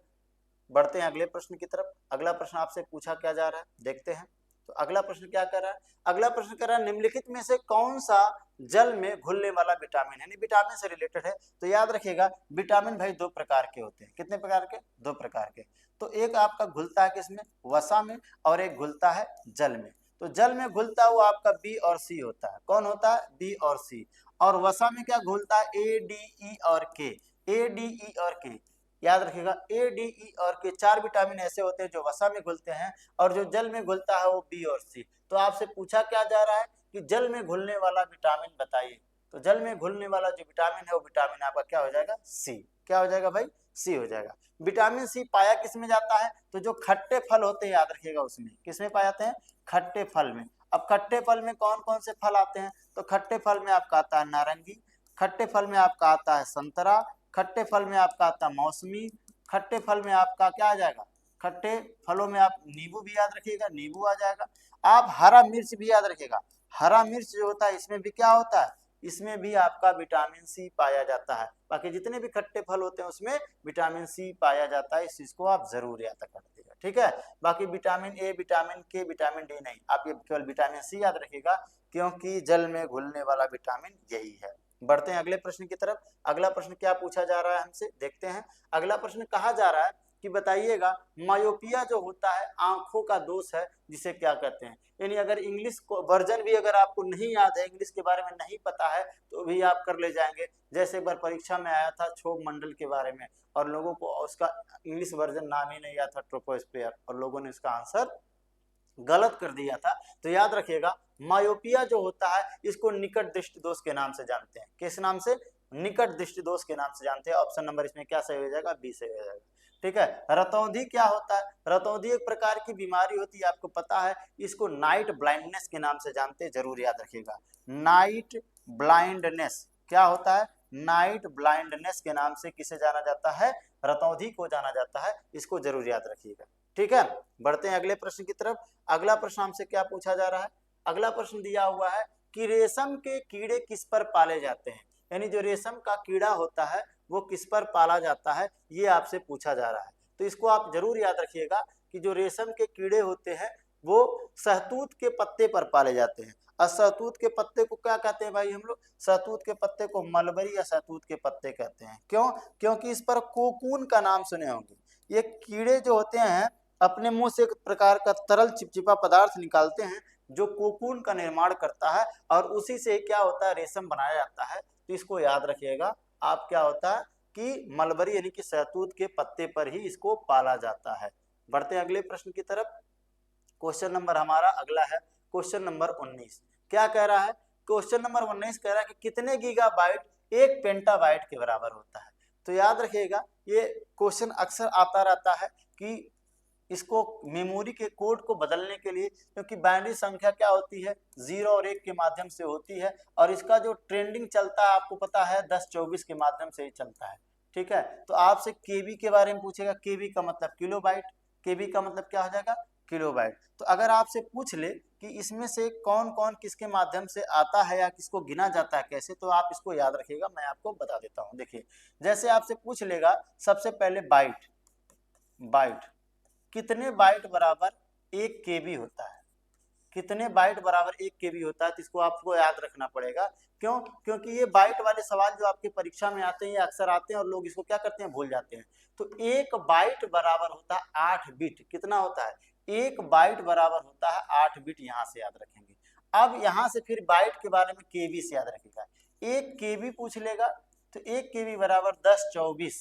[SPEAKER 1] बढ़ते हैं अगले प्रश्न की तरफ। अगला प्रश्न आपसे पूछा क्या जा रहा है, देखते हैं। तो अगला प्रश्न क्या कर रहा है? अगला प्रश्न कर रहा है निम्नलिखित में से कौन सा जल में घुलने वाला विटामिन है? विटामिन से रिलेटेड है। तो याद रखिएगा विटामिन भाई दो प्रकार के होते हैं। कितने प्रकार के? दो प्रकार के। तो एक आपका घुलता है किसमें? वसा में, और एक घुलता है जल में। तो जल में घुलता हुआ आपका बी और सी होता है। कौन होता है? बी और सी। और वसा में क्या घुलता है? ए, डी, ई और के। ए, डी, ई और के। याद रखिएगा ए, डी, ई और के चार विटामिन ऐसे होते हैं जो वसा में घुलते हैं, और जो जल में घुलता है वो बी और सी। तो आपसे पूछा क्या जा रहा है कि जल में घुलने वाला विटामिन बताइए। तो जल में घुलने वाला जो विटामिन है वो विटामिन आपका क्या हो जाएगा? सी। क्या हो जाएगा भाई? सी हो जाएगा। विटामिन सी पाया किस में जाता है? तो जो खट्टे फल होते हैं याद रखिएगा उसमें। किसमें पाए जाते हैं? खट्टे फल में। अब खट्टे फल में कौन कौन से फल आते हैं? तो खट्टे फल में आपका आता है नारंगी, खट्टे फल में आपका आता है संतरा, खट्टे फल में आपका आता है मौसमी, खट्टे फल में आपका क्या आ जाएगा? खट्टे फलों में आप नींबू भी याद रखिएगा, नींबू आ जाएगा। आप हरा मिर्च भी याद रखिएगा। हरा मिर्च जो होता है इसमें भी क्या होता है? इसमें भी आपका विटामिन सी पाया जाता है। बाकी जितने भी खट्टे फल होते हैं उसमें विटामिन सी पाया जाता है। इस चीज को आप जरूर याद कर दीजिएगा, ठीक है। बाकी विटामिन ए, विटामिन के, विटामिन डी नहीं, आप ये केवल विटामिन सी याद रखिएगा, क्योंकि जल में घुलने वाला विटामिन यही है। बढ़ते हैं अगले प्रश्न की तरफ। अगला प्रश्न क्या पूछा जा रहा है हमसे, देखते हैं। अगला प्रश्न कहा जा रहा है कि बताइएगा मायोपिया जो होता है आंखों का दोष है, जिसे क्या कहते हैं? यानी अगर इंग्लिश को वर्जन भी अगर आपको नहीं याद है, इंग्लिश के बारे में नहीं पता है, तो भी आप कर ले जाएंगे। जैसे एक बार परीक्षा में आया था क्षोभ मंडल के बारे में, और लोगों को उसका इंग्लिश वर्जन नाम ही नहीं आता था, ट्रोपोस्फियर, और लोगों ने उसका आंसर गलत कर दिया था। तो याद रखिएगा मायोपिया जो होता है इसको निकट दृष्टि दोष के नाम से जानते हैं। किस नाम से? निकट दृष्टि दोष के नाम से जानते हैं। ऑप्शन नंबर इसमें क्या सही हो जाएगा? बी सही हो जाएगा, ठीक है। रतौंधी क्या होता है? रतौंधी एक प्रकार की बीमारी होती है, आपको पता है। इसको नाइट ब्लाइंडनेस के नाम से जानते हैं, जरूर याद रखिएगा। नाइट ब्लाइंडनेस क्या होता है? नाइट ब्लाइंडनेस के नाम से किसे जाना जाता है? रतौंधी को जाना जाता है। इसको जरूर याद रखिएगा, ठीक है। बढ़ते हैं अगले प्रश्न की तरफ। अगला प्रश्न हमसे क्या पूछा जा रहा है? अगला प्रश्न दिया हुआ है कि रेशम के कीड़े किस पर पाले जाते हैं? यानी जो रेशम का कीड़ा होता है वो किस पर पाला जाता है, ये आपसे पूछा जा रहा है। तो इसको आप जरूर याद रखिएगा कि जो रेशम के कीड़े होते हैं वो शहतूत के पत्ते पर पाले जाते हैं। और शहतूत के पत्ते को क्या कहते हैं भाई हम लोग? शहतूत के पत्ते को मलबरी या शहतूत के पत्ते कहते हैं। क्यों? क्योंकि इस पर कोकून का नाम सुने होंगे। ये कीड़े जो होते हैं अपने मुंह से एक प्रकार का तरल चिपचिपा पदार्थ निकालते हैं जो कोकून का निर्माण करता है, और उसी से क्या होता है? रेशम बनाया जाता है। तो इसको याद रखिएगा आप, क्या होता है कि मलबरी यानी कि शहतूत के पत्ते पर ही इसको पाला जाता है। बढ़ते हैं अगले प्रश्न की तरफ। क्वेश्चन नंबर हमारा अगला है क्वेश्चन नंबर 19। क्या कह रहा है? क्वेश्चन नंबर 19 कह रहा है कि कितने गीगाबाइट एक पेंटाबाइट के बराबर होता है? तो याद रखिएगा ये क्वेश्चन अक्सर आता रहता है कि इसको मेमोरी के कोड को बदलने के लिए, क्योंकि बाइनरी संख्या क्या होती है 0 और 1 के माध्यम से होती है, और इसका जो ट्रेंडिंग चलता है आपको पता है 10-24 के माध्यम से ही चलता है। ठीक है, तो आपसे केबी के बारे में पूछेगा, केबी का मतलब किलोबाइट, केबी का मतलब क्या हो जाएगा किलोबाइट। तो अगर आपसे पूछ ले कि इसमें से कौन कौन किसके माध्यम से आता है या किसको गिना जाता है कैसे, तो आप इसको याद रखिएगा, मैं आपको बता देता हूँ। देखिए जैसे आपसे पूछ लेगा सबसे पहले बाइट, बाइट कितने बाइट बराबर 1 केबी होता है, कितने बाइट बराबर 1 केबी होता है, तो इसको आपको याद रखना पड़ेगा। क्यों? क्योंकि ये बाइट वाले सवाल जो आपके परीक्षा में आते हैं ये अक्सर आते हैं और लोग इसको क्या करते हैं भूल जाते हैं। तो 1 बाइट बराबर होता है 8 बिट, कितना होता है 1 बाइट बराबर होता है 8 बिट, यहाँ से याद रखेंगे। अब यहाँ से फिर बाइट के बारे में केबी से याद रखिएगा, 1 केबी पूछ लेगा तो 1 केबी बराबर 1024,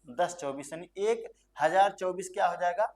[SPEAKER 1] 1024 यानी 1024 क्या हो जाएगा,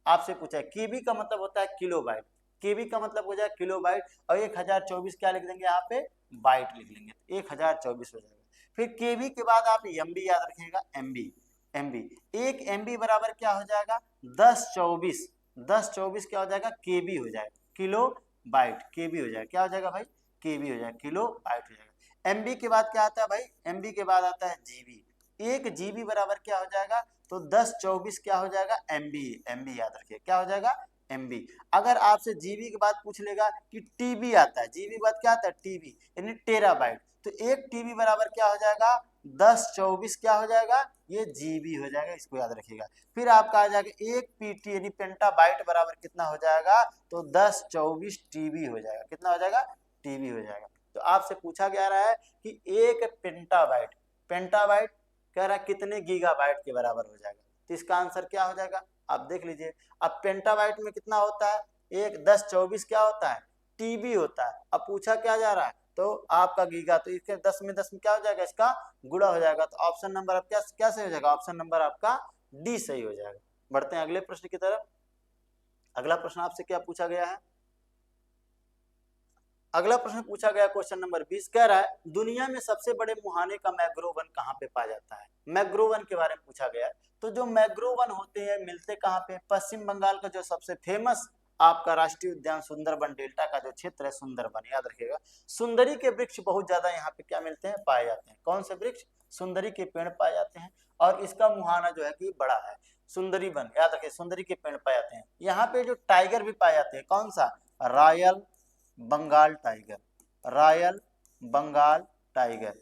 [SPEAKER 1] आपसे पूछा है। केबी का मतलब होता है किलोबाइट, केबी का मतलब हो जाएगा किलोबाइट, और 1024 क्या लिख देंगे यहाँ पे बाइट लिख लेंगे, 1024 हो जाएगा। फिर केबी के बाद आप एमबी याद रखिएगा, एमबी, एमबी 1 एमबी बराबर क्या हो जाएगा 1024, 1024 क्या हो जाएगा केबी हो जाएगा, किलो बाइट केबी हो जाएगा, क्या हो जाएगा भाई केबी हो जाएगा, किलो बाइट हो जाएगा। एमबी के बाद क्या आता है भाई, एमबी के बाद आता है जीबी, 1 जीबी बराबर क्या हो जाएगा, तो 1024 क्या हो जाएगा एमबी, एमबी याद रखिए क्या हो जाएगा एमबी। अगर आपसे जीबी के बाद पूछ लेगा कि टीबी आता है, जीबी के बाद क्या आता है टीबी यानी टेराबाइट, तो 1 टीबी बराबर क्या हो जाएगा 1024 क्या हो जाएगा ये जीबी हो जाएगा, इसको याद रखिएगा। फिर आपका आ जाएगा 1 पीटी यानी पेंटाबाइट बराबर कितना हो जाएगा, तो 1024 टीबी हो जाएगा, कितना हो जाएगा टीबी हो जाएगा। तो आपसे पूछा गया रहा है कि 1 पेंटाबाइट, पेंटाबाइट कह रहा है कितने गीगाबाइट के बराबर हो जाएगा, तो इसका आंसर क्या हो जाएगा आप देख लीजिए। अब पेंटाबाइट में कितना होता है, 1 1024 क्या होता है टीबी होता है। अब पूछा क्या जा रहा है तो आपका गीगा, तो इसके 10 में 10 में क्या हो जाएगा इसका गुणा हो जाएगा, तो ऑप्शन नंबर आप क्या सही हो जाएगा, ऑप्शन नंबर आपका डी सही हो जाएगा। बढ़ते हैं अगले प्रश्न की तरफ। अगला प्रश्न आपसे क्या पूछा गया है, अगला प्रश्न पूछा गया क्वेश्चन नंबर 20, कह रहा है दुनिया में सबसे बड़े मुहाने का मैग्रोव वन कहाँ पे पाया जाता है, मैग्रोव वन के बारे में पूछा गया है। तो जो मैग्रोव वन होते हैं मिलते कहाँ पे, पश्चिम बंगाल का जो सबसे फेमस आपका राष्ट्रीय उद्यान सुंदरबन डेल्टा का जो क्षेत्र है सुंदरबन, याद रखिएगा। सुंदरी के वृक्ष बहुत ज्यादा यहाँ पे क्या मिलते हैं पाए जाते हैं, कौन से वृक्ष, सुंदरी के पेड़ पाए जाते हैं, और इसका मुहाना जो है कि बड़ा है सुंदरी वन, याद रखिए सुंदरी के पेड़ पाए जाते हैं। यहाँ पे जो टाइगर भी पाए जाते हैं, कौन सा, royal Bengal tiger, royal Bengal tiger,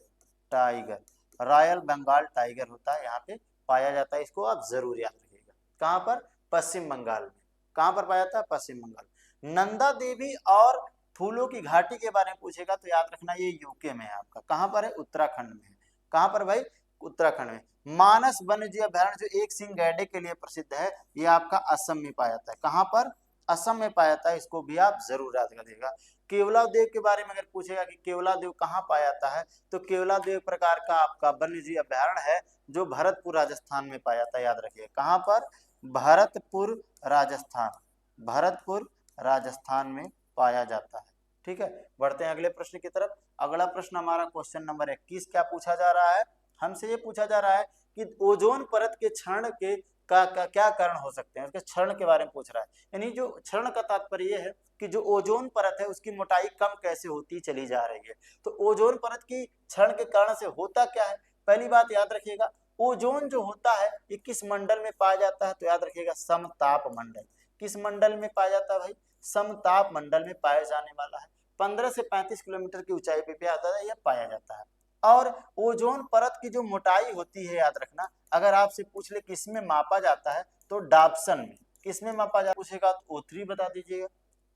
[SPEAKER 1] tiger royal Bengal tiger होता है यहाँ पे पाया जाता है, इसको आप जरूर याद रखिएगा। कहाँ पर, पश्चिम बंगाल में, कहाँ पर पाया जाता है पश्चिम बंगाल। नंदा देवी और फूलों की घाटी के बारे में पूछेगा तो याद रखना ये यूके में है आपका, कहाँ पर है उत्तराखंड में है, कहाँ पर भाई उत्तराखंड में। मानस वन्यजीव अभयारण्य जो एक सिंह गैंडे के लिए प्रसिद्ध है ये आपका असम में पाया जाता है, कहाँ पर असम में पाया जाता है, इसको भी आप जरूर याद रखिएगा। केवला देव के बारे में अगर पूछेगा कि केवला देव कहाँ पाया जाता है, तो केवला देव प्रकार का आपका वन्यजीव अभयारण्य है जो भरतपुर राजस्थान में पाया जाता है, याद रखिए कहाँ पर, भरतपुर राजस्थान, भरतपुर राजस्थान में पाया जाता है। ठीक है, बढ़ते हैं अगले प्रश्न की तरफ। अगला प्रश्न हमारा क्वेश्चन नंबर 21 क्या पूछा जा रहा है, हमसे ये पूछा जा रहा है कि ओजोन परत के क्षरण के का क्या कारण हो सकते हैं, उसके क्षरण के बारे में पूछ रहा है। यानी जो क्षरण का तात्पर्य ये है कि जो ओजोन परत है उसकी मोटाई कम कैसे होती चली जा रही है। तो ओजोन परत की क्षरण के कारण से होता क्या है, पहली बात याद रखिएगा ओजोन जो होता है ये किस मंडल में पाया जाता है, तो याद रखिएगा समताप मंडल। किस मंडल में पाया जाता है भाई, समताप मंडल में पाया जाने वाला है। 15 से 35 किलोमीटर की ऊंचाई पे आता है, यह पाया जाता है। और ओजोन परत की जो मोटाई होती है याद रखना, अगर आपसे पूछ ले किसमें मापा जाता है तो डॉप्सन में, किसमें मापा जाता पूछेगा तो O3 बता दीजिएगा।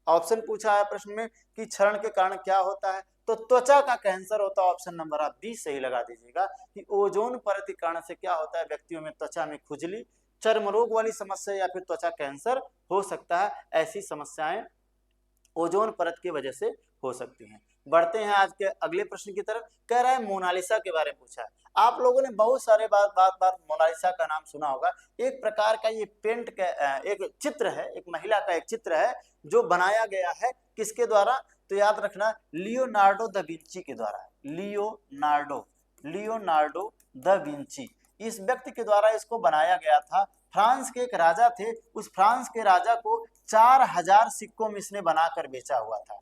[SPEAKER 1] ऑप्शन पूछा है प्रश्न में कि क्षरण के कारण क्या होता है, तो त्वचा का कैंसर होता है, ऑप्शन नंबर आप डी सही लगा दीजिएगा कि ओजोन परत के कारण से क्या होता है, व्यक्तियों में त्वचा में खुजली, चर्म रोग वाली समस्या या फिर त्वचा कैंसर हो सकता है, ऐसी समस्याएं ओजोन परत की वजह से हो सकती हैं। बढ़ते हैं आज के अगले प्रश्न की तरफ, कह रहा है मोनालिसा के बारे में पूछा है। आप लोगों ने बहुत सारे बार मोनालिसा का नाम सुना होगा, एक प्रकार का ये पेंट का एक चित्र है, एक महिला का एक चित्र है जो बनाया गया है किसके द्वारा, तो याद रखना लियोनार्डो दा विंची के द्वारा, लियोनार्डो दा विंची, इस व्यक्ति के द्वारा इसको बनाया गया था। फ्रांस के एक राजा थे, उस फ्रांस के राजा को 4000 सिक्कों में इसने बनाकर बेचा हुआ था।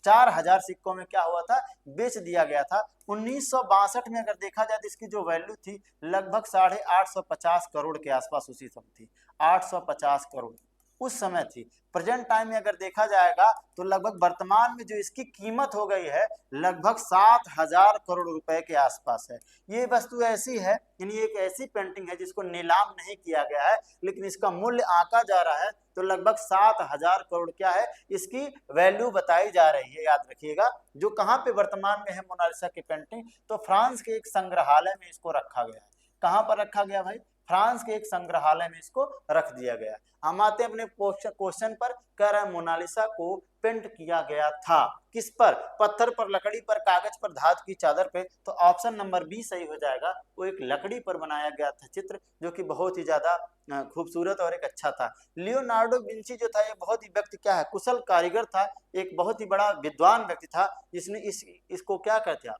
[SPEAKER 1] 4000 सिक्कों में क्या हुआ था, बेच दिया गया था। 1962 में अगर देखा जाए तो इसकी जो वैल्यू थी लगभग 850 करोड़ के आसपास उसी समय थी, 850 करोड़ उस समय थी। प्रेजेंट टाइम में अगर देखा जाएगा तो लगभग वर्तमान में जो इसकी कीमत हो गई है लगभग 7000 करोड़ रुपए के आसपास है। ये वस्तु ऐसी है, यानी एक ऐसी पेंटिंग है जिसको नीलाम नहीं किया गया है, लेकिन इसका मूल्य आंका जा रहा है तो लगभग 7000 करोड़ क्या है, इसकी वैल्यू बताई जा रही है। याद रखिएगा, जो कहाँ पे वर्तमान में है मोनालिसा की पेंटिंग, तो फ्रांस के एक संग्रहालय में इसको रखा गया है। कहाँ पर रखा गया भाई, फ्रांस के एक संग्रहालय में इसको रख दिया गया। हम आते हैं अपने क्वेश्चन पर, कह रहा है मोनालिसा को पेंट किया गया था किस पर, पत्थर पर, लकड़ी पर, कागज पर, धातु की चादर पे। तो ऑप्शन नंबर बी सही हो जाएगा, वो एक लकड़ी पर बनाया गया था चित्र, जो कि बहुत ही ज्यादा खूबसूरत और एक अच्छा था। लियोनार्डो विंची जो था ये बहुत ही व्यक्ति क्या है, कुशल कारीगर था, एक बहुत ही बड़ा विद्वान व्यक्ति था, जिसने इसको क्या कहते हैं,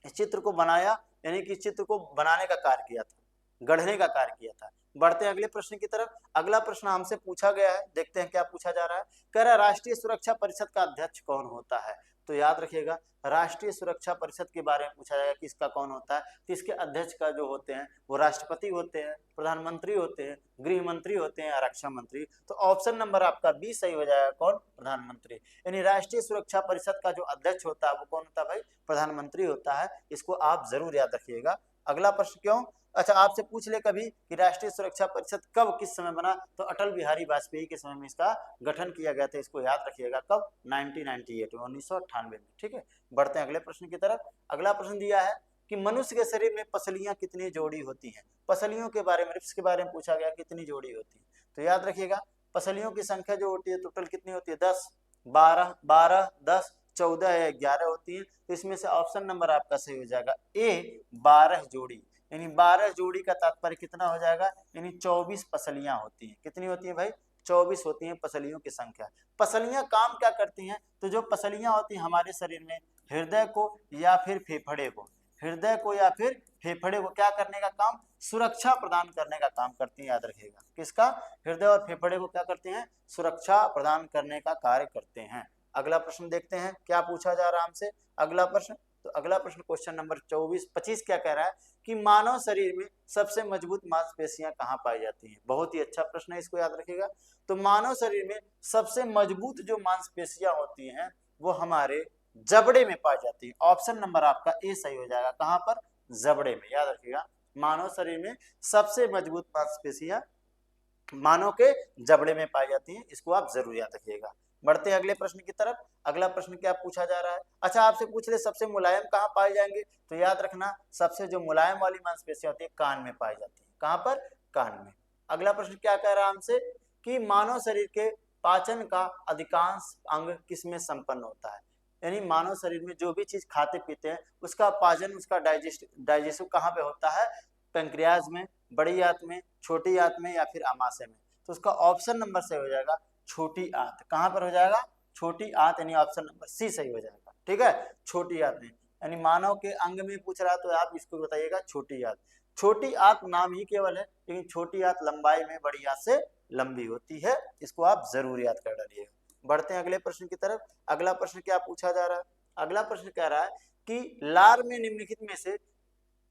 [SPEAKER 1] इस चित्र को बनाया, यानी कि चित्र को बनाने का कार्य किया था, गढ़ने का कार्य किया था। बढ़ते हैं अगले प्रश्न की तरफ। अगला प्रश्न हमसे पूछा गया है, देखते हैं क्या पूछा जा रहा है। कह रहा है राष्ट्रीय सुरक्षा परिषद का अध्यक्ष कौन होता है। तो याद रखिएगा, राष्ट्रीय सुरक्षा परिषद के बारे में पूछा जाएगा कि इसका कौन होता है, तो इसके अध्यक्ष का जो होते हैं वो राष्ट्रपति होते हैं, प्रधानमंत्री होते हैं, गृह मंत्री होते हैं, रक्षा मंत्री। तो ऑप्शन नंबर आपका बी सही हो जाएगा, कौन, प्रधानमंत्री। यानी राष्ट्रीय सुरक्षा परिषद का जो अध्यक्ष होता है वो कौन होता है भाई, प्रधानमंत्री होता है। इसको आप जरूर याद रखिएगा। अगला प्रश्न क्यों, अच्छा आपसे पूछ ले कभी कि राष्ट्रीय सुरक्षा परिषद कब किस समय बना, तो अटल बिहारी वाजपेयी के समय में इसका गठन किया गया था। इसको याद रखिएगा, कब, 1998 में, 1998 में। ठीक है, बढ़ते हैं अगले प्रश्न की तरफ। अगला प्रश्न दिया है कि मनुष्य के शरीर में पसलियां कितनी जोड़ी होती हैं। पसलियों के बारे में, रिप्स के बारे में पूछा गया, कितनी जोड़ी होती है। तो याद रखिएगा, पसलियों की संख्या जो होती है टोटल कितनी होती है, 10, 12, 12, 10, 14 या 11 होती है। तो इसमें से ऑप्शन नंबर आपका सही हो जाएगा ए, 12 जोड़ी। यानी 12 जोड़ी का तात्पर्य कितना हो जाएगा, यानी 24 पसलियां होती हैं। कितनी होती है भाई, 24 होती हैं पसलियों की संख्या। पसलियां काम क्या करती हैं, तो जो पसलियां होती हैं हमारे शरीर में हृदय को या फिर फेफड़े को, हृदय को या फिर फेफड़े को क्या करने का काम, सुरक्षा प्रदान करने का काम करती हैं। याद रखिएगा, किसका, हृदय और फेफड़े को क्या करते हैं, सुरक्षा प्रदान करने का कार्य करते हैं। अगला प्रश्न देखते हैं क्या पूछा जा रहा है हमसे। अगला प्रश्न, तो अगला प्रश्न क्वेश्चन नंबर 25 क्या कह रहा है कि मानव शरीर में सबसे मजबूत मांसपेशियां कहाँ पाई जाती हैं। बहुत ही अच्छा प्रश्न है, इसको याद रखिएगा। तो मानव शरीर में सबसे मजबूत जो मांसपेशियां होती हैं वो हमारे जबड़े में पाई जाती है। ऑप्शन नंबर आपका ए सही हो जाएगा, कहाँ पर, जबड़े में। याद रखिएगा, मानव शरीर में सबसे मजबूत मांसपेशियां मानव के जबड़े में पाई जाती हैं। इसको आप जरूर याद रखिएगा। बढ़ते हैं अगले प्रश्न की तरफ। अगला प्रश्न क्या पूछा जा रहा है, अच्छा आपसे पूछ ले सबसे मुलायम कहाँ पाए जाएंगे। तो याद रखना, सबसे जो मुलायम वाली मांसपेशियां होती है कान में पाई जाती है। कहाँ पर, कान में। अगला प्रश्न क्या कह रहा है हमसे कि मानव शरीर के पाचन का अधिकांश अंग किसमें संपन्न होता है। यानी मानव शरीर में जो भी चीज खाते पीते हैं उसका पाचन, उसका डाइजेस्टिव कहाँ पे होता है, पेंक्रियाज में, बड़ी आंत में, छोटी आंत में या फिर आमाशय में। तो उसका ऑप्शन नंबर सही हो जाएगा छोटी आंत। कहाँ पर हो जाएगा, छोटी आंत, यानी ऑप्शन नंबर सी सही हो जाएगा। ठीक है, छोटी आंत में, यानी मानव के अंग में पूछ रहा तो आप इसको बताइएगा छोटी आंत। छोटी आंत नाम ही केवल है, लेकिन छोटी आंत लंबाई में बड़ी आंत से लंबी होती है। इसको आप जरूर याद कर डालिएगा। बढ़ते हैं अगले प्रश्न की तरफ। अगला प्रश्न क्या पूछा जा रहा है, अगला प्रश्न कह रहा है कि लार में निम्नलिखित में से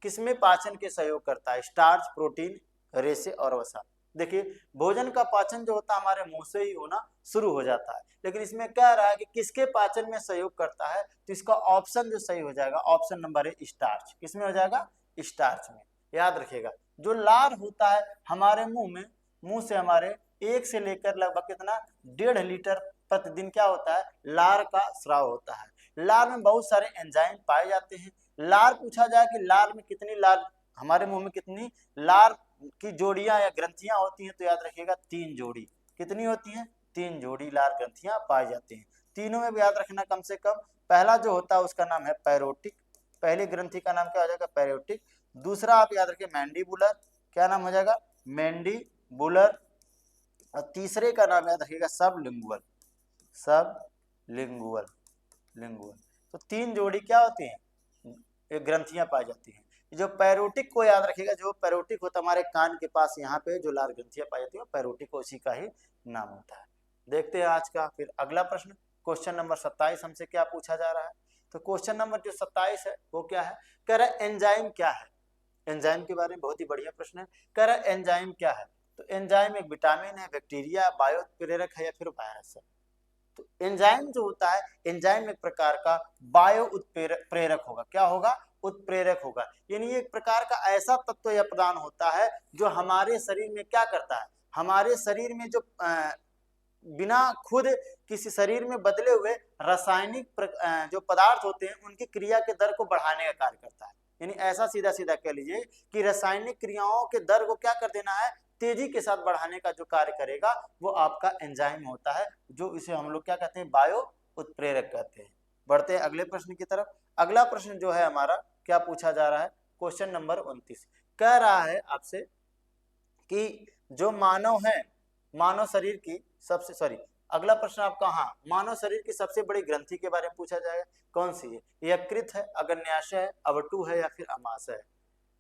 [SPEAKER 1] किसमें पाचन के सहयोग करता है, स्टार्च, प्रोटीन, रेशे और वसा। देखिए, भोजन का पाचन जो होता है हमारे मुंह से ही होना शुरू हो जाता है, लेकिन इसमें कह रहा है कि किसके पाचन में सहयोग करता है। तो इसका ऑप्शन जो सही हो जाएगा, ऑप्शन नंबर है स्टार्च। किसमें हो जाएगा, स्टार्च में। याद रखिएगा, जो लार होता है हमारे मुंह से हमारे 1 से लेकर लगभग कितना, 1.5 लीटर प्रतिदिन क्या होता है, लार का स्राव होता है। लार में बहुत सारे एंजाइम पाए जाते हैं। लार पूछा जाए कि लार में कितनी लार, हमारे मुंह में कितनी लार की जोड़ियां या ग्रंथियां होती हैं। तो याद रखिएगा 3 जोड़ी। कितनी होती हैं, 3 जोड़ी लार ग्रंथियां पाई जाती हैं। तीनों में भी याद रखना कम से कम, पहला जो होता है उसका नाम है पैरोटिक, पहली ग्रंथि का नाम क्या हो जाएगा, पैरोटिक। दूसरा आप याद रखिए मैंडीबुलर, क्या नाम हो जाएगा, मैंडीबुलर। और तीसरे का नाम याद रखिएगा सबलिंगुअल, सबलिंगुअल, लिंगुअल। तो 3 जोड़ी क्या होती हैं, ग्रंथियां पाई जाती हैं। जो पैरोटिक को याद रखिएगा, जो पैरोटिक होता है हमारे कान के पास यहाँ पे जो लाल ग्रंथियां पाई जाती है पैरोटिक उसी का ही नाम होता है। देखते हैं आज का फिर अगला प्रश्न, क्वेश्चन नंबर 27 हमसे क्या पूछा जा रहा है। तो क्वेश्चन नंबर जो 27 है वो क्या है, कह रहा है एंजाइम क्या है। एंजाइम के बारे में बहुत ही बढ़िया प्रश्न है, कह रहा है एंजाइम क्या है। तो एंजाइम एक विटामिन है, बैक्टीरिया, बायो उत्प्रेरक है या फिर वायरस है। तो एंजाइम जो होता है, एंजाइम एक प्रकार का बायो उत्प्रेरक होगा। क्या होगा, उत्प्रेरक होगा, यानी एक प्रकार का ऐसा तत्व या प्रदान होता है जो हमारे शरीर में क्या करता है, हमारे शरीर में जो बिना खुद किसी शरीर में बदले हुए रासायनिक जो पदार्थ होते हैं उनकी क्रिया के दर को बढ़ाने का कार्य करता है। यानी ऐसा सीधा सीधा कह लीजिए कि रासायनिक क्रियाओं के दर को क्या कर देना है, तेजी के साथ बढ़ाने का जो कार्य करेगा वो आपका एंजाइम होता है, जो इसे हम लोग क्या कहते हैं, बायो उत्प्रेरक कहते हैं। बढ़ते हैं अगले प्रश्न की तरफ। अगला प्रश्न जो है हमारा क्या पूछा जा रहा है, क्वेश्चन नंबर 29 कह रहा है आपसे कि जो मानव है, मानव शरीर की सबसे अगला प्रश्न आपका, हाँ, मानव शरीर की सबसे बड़ी ग्रंथि के बारे में पूछा जाएगा, कौन सी है, यकृत है, अग्न्याशय है, अवटु है या फिर अमाशय है।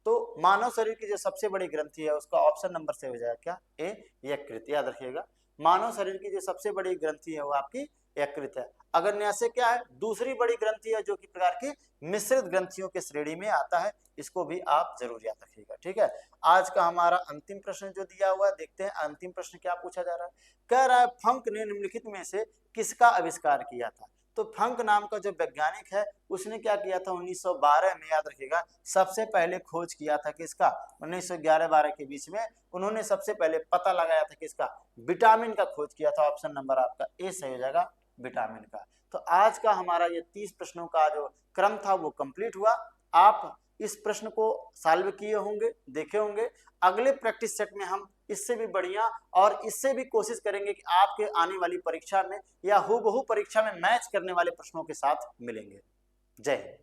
[SPEAKER 1] तो मानव शरीर की जो सबसे बड़ी ग्रंथि है उसका ऑप्शन नंबर से हो जाएगा क्या, ए, यकृत। याद रखिएगा, मानव शरीर की जो सबसे बड़ी ग्रंथि है वो आपकी यकृत है। अग्न्याशय क्या है, दूसरी बड़ी ग्रंथि है जो कि प्रकार की मिश्रित ग्रंथियों के श्रेणी में आता है, इसको भी आप जरूर याद रखिएगा। ठीक है, आज का हमारा अंतिम प्रश्न जो दिया हुआ है, देखते हैं अंतिम प्रश्न क्या पूछा जा रहा है। कह रहा है फंक ने निम्नलिखित में से किसका आविष्कार किया था। तो फंक नाम का जो वैज्ञानिक है उसने क्या किया था, 1912 में, याद रखिएगा, सबसे पहले खोज किया था किसका, 1911-12 के बीच में उन्होंने सबसे पहले पता लगाया था किसका, विटामिन का खोज किया था। ऑप्शन नंबर आपका ए सही हो जाएगा, विटामिन का। तो आज का हमारा ये 30 प्रश्नों का जो क्रम था वो कंप्लीट हुआ। आप इस प्रश्न को सॉल्व किए होंगे, देखे होंगे। अगले प्रैक्टिस सेट में हम इससे भी बढ़िया और इससे भी कोशिश करेंगे कि आपके आने वाली परीक्षा में या हूबहू परीक्षा में मैच करने वाले प्रश्नों के साथ मिलेंगे। जय हिंद।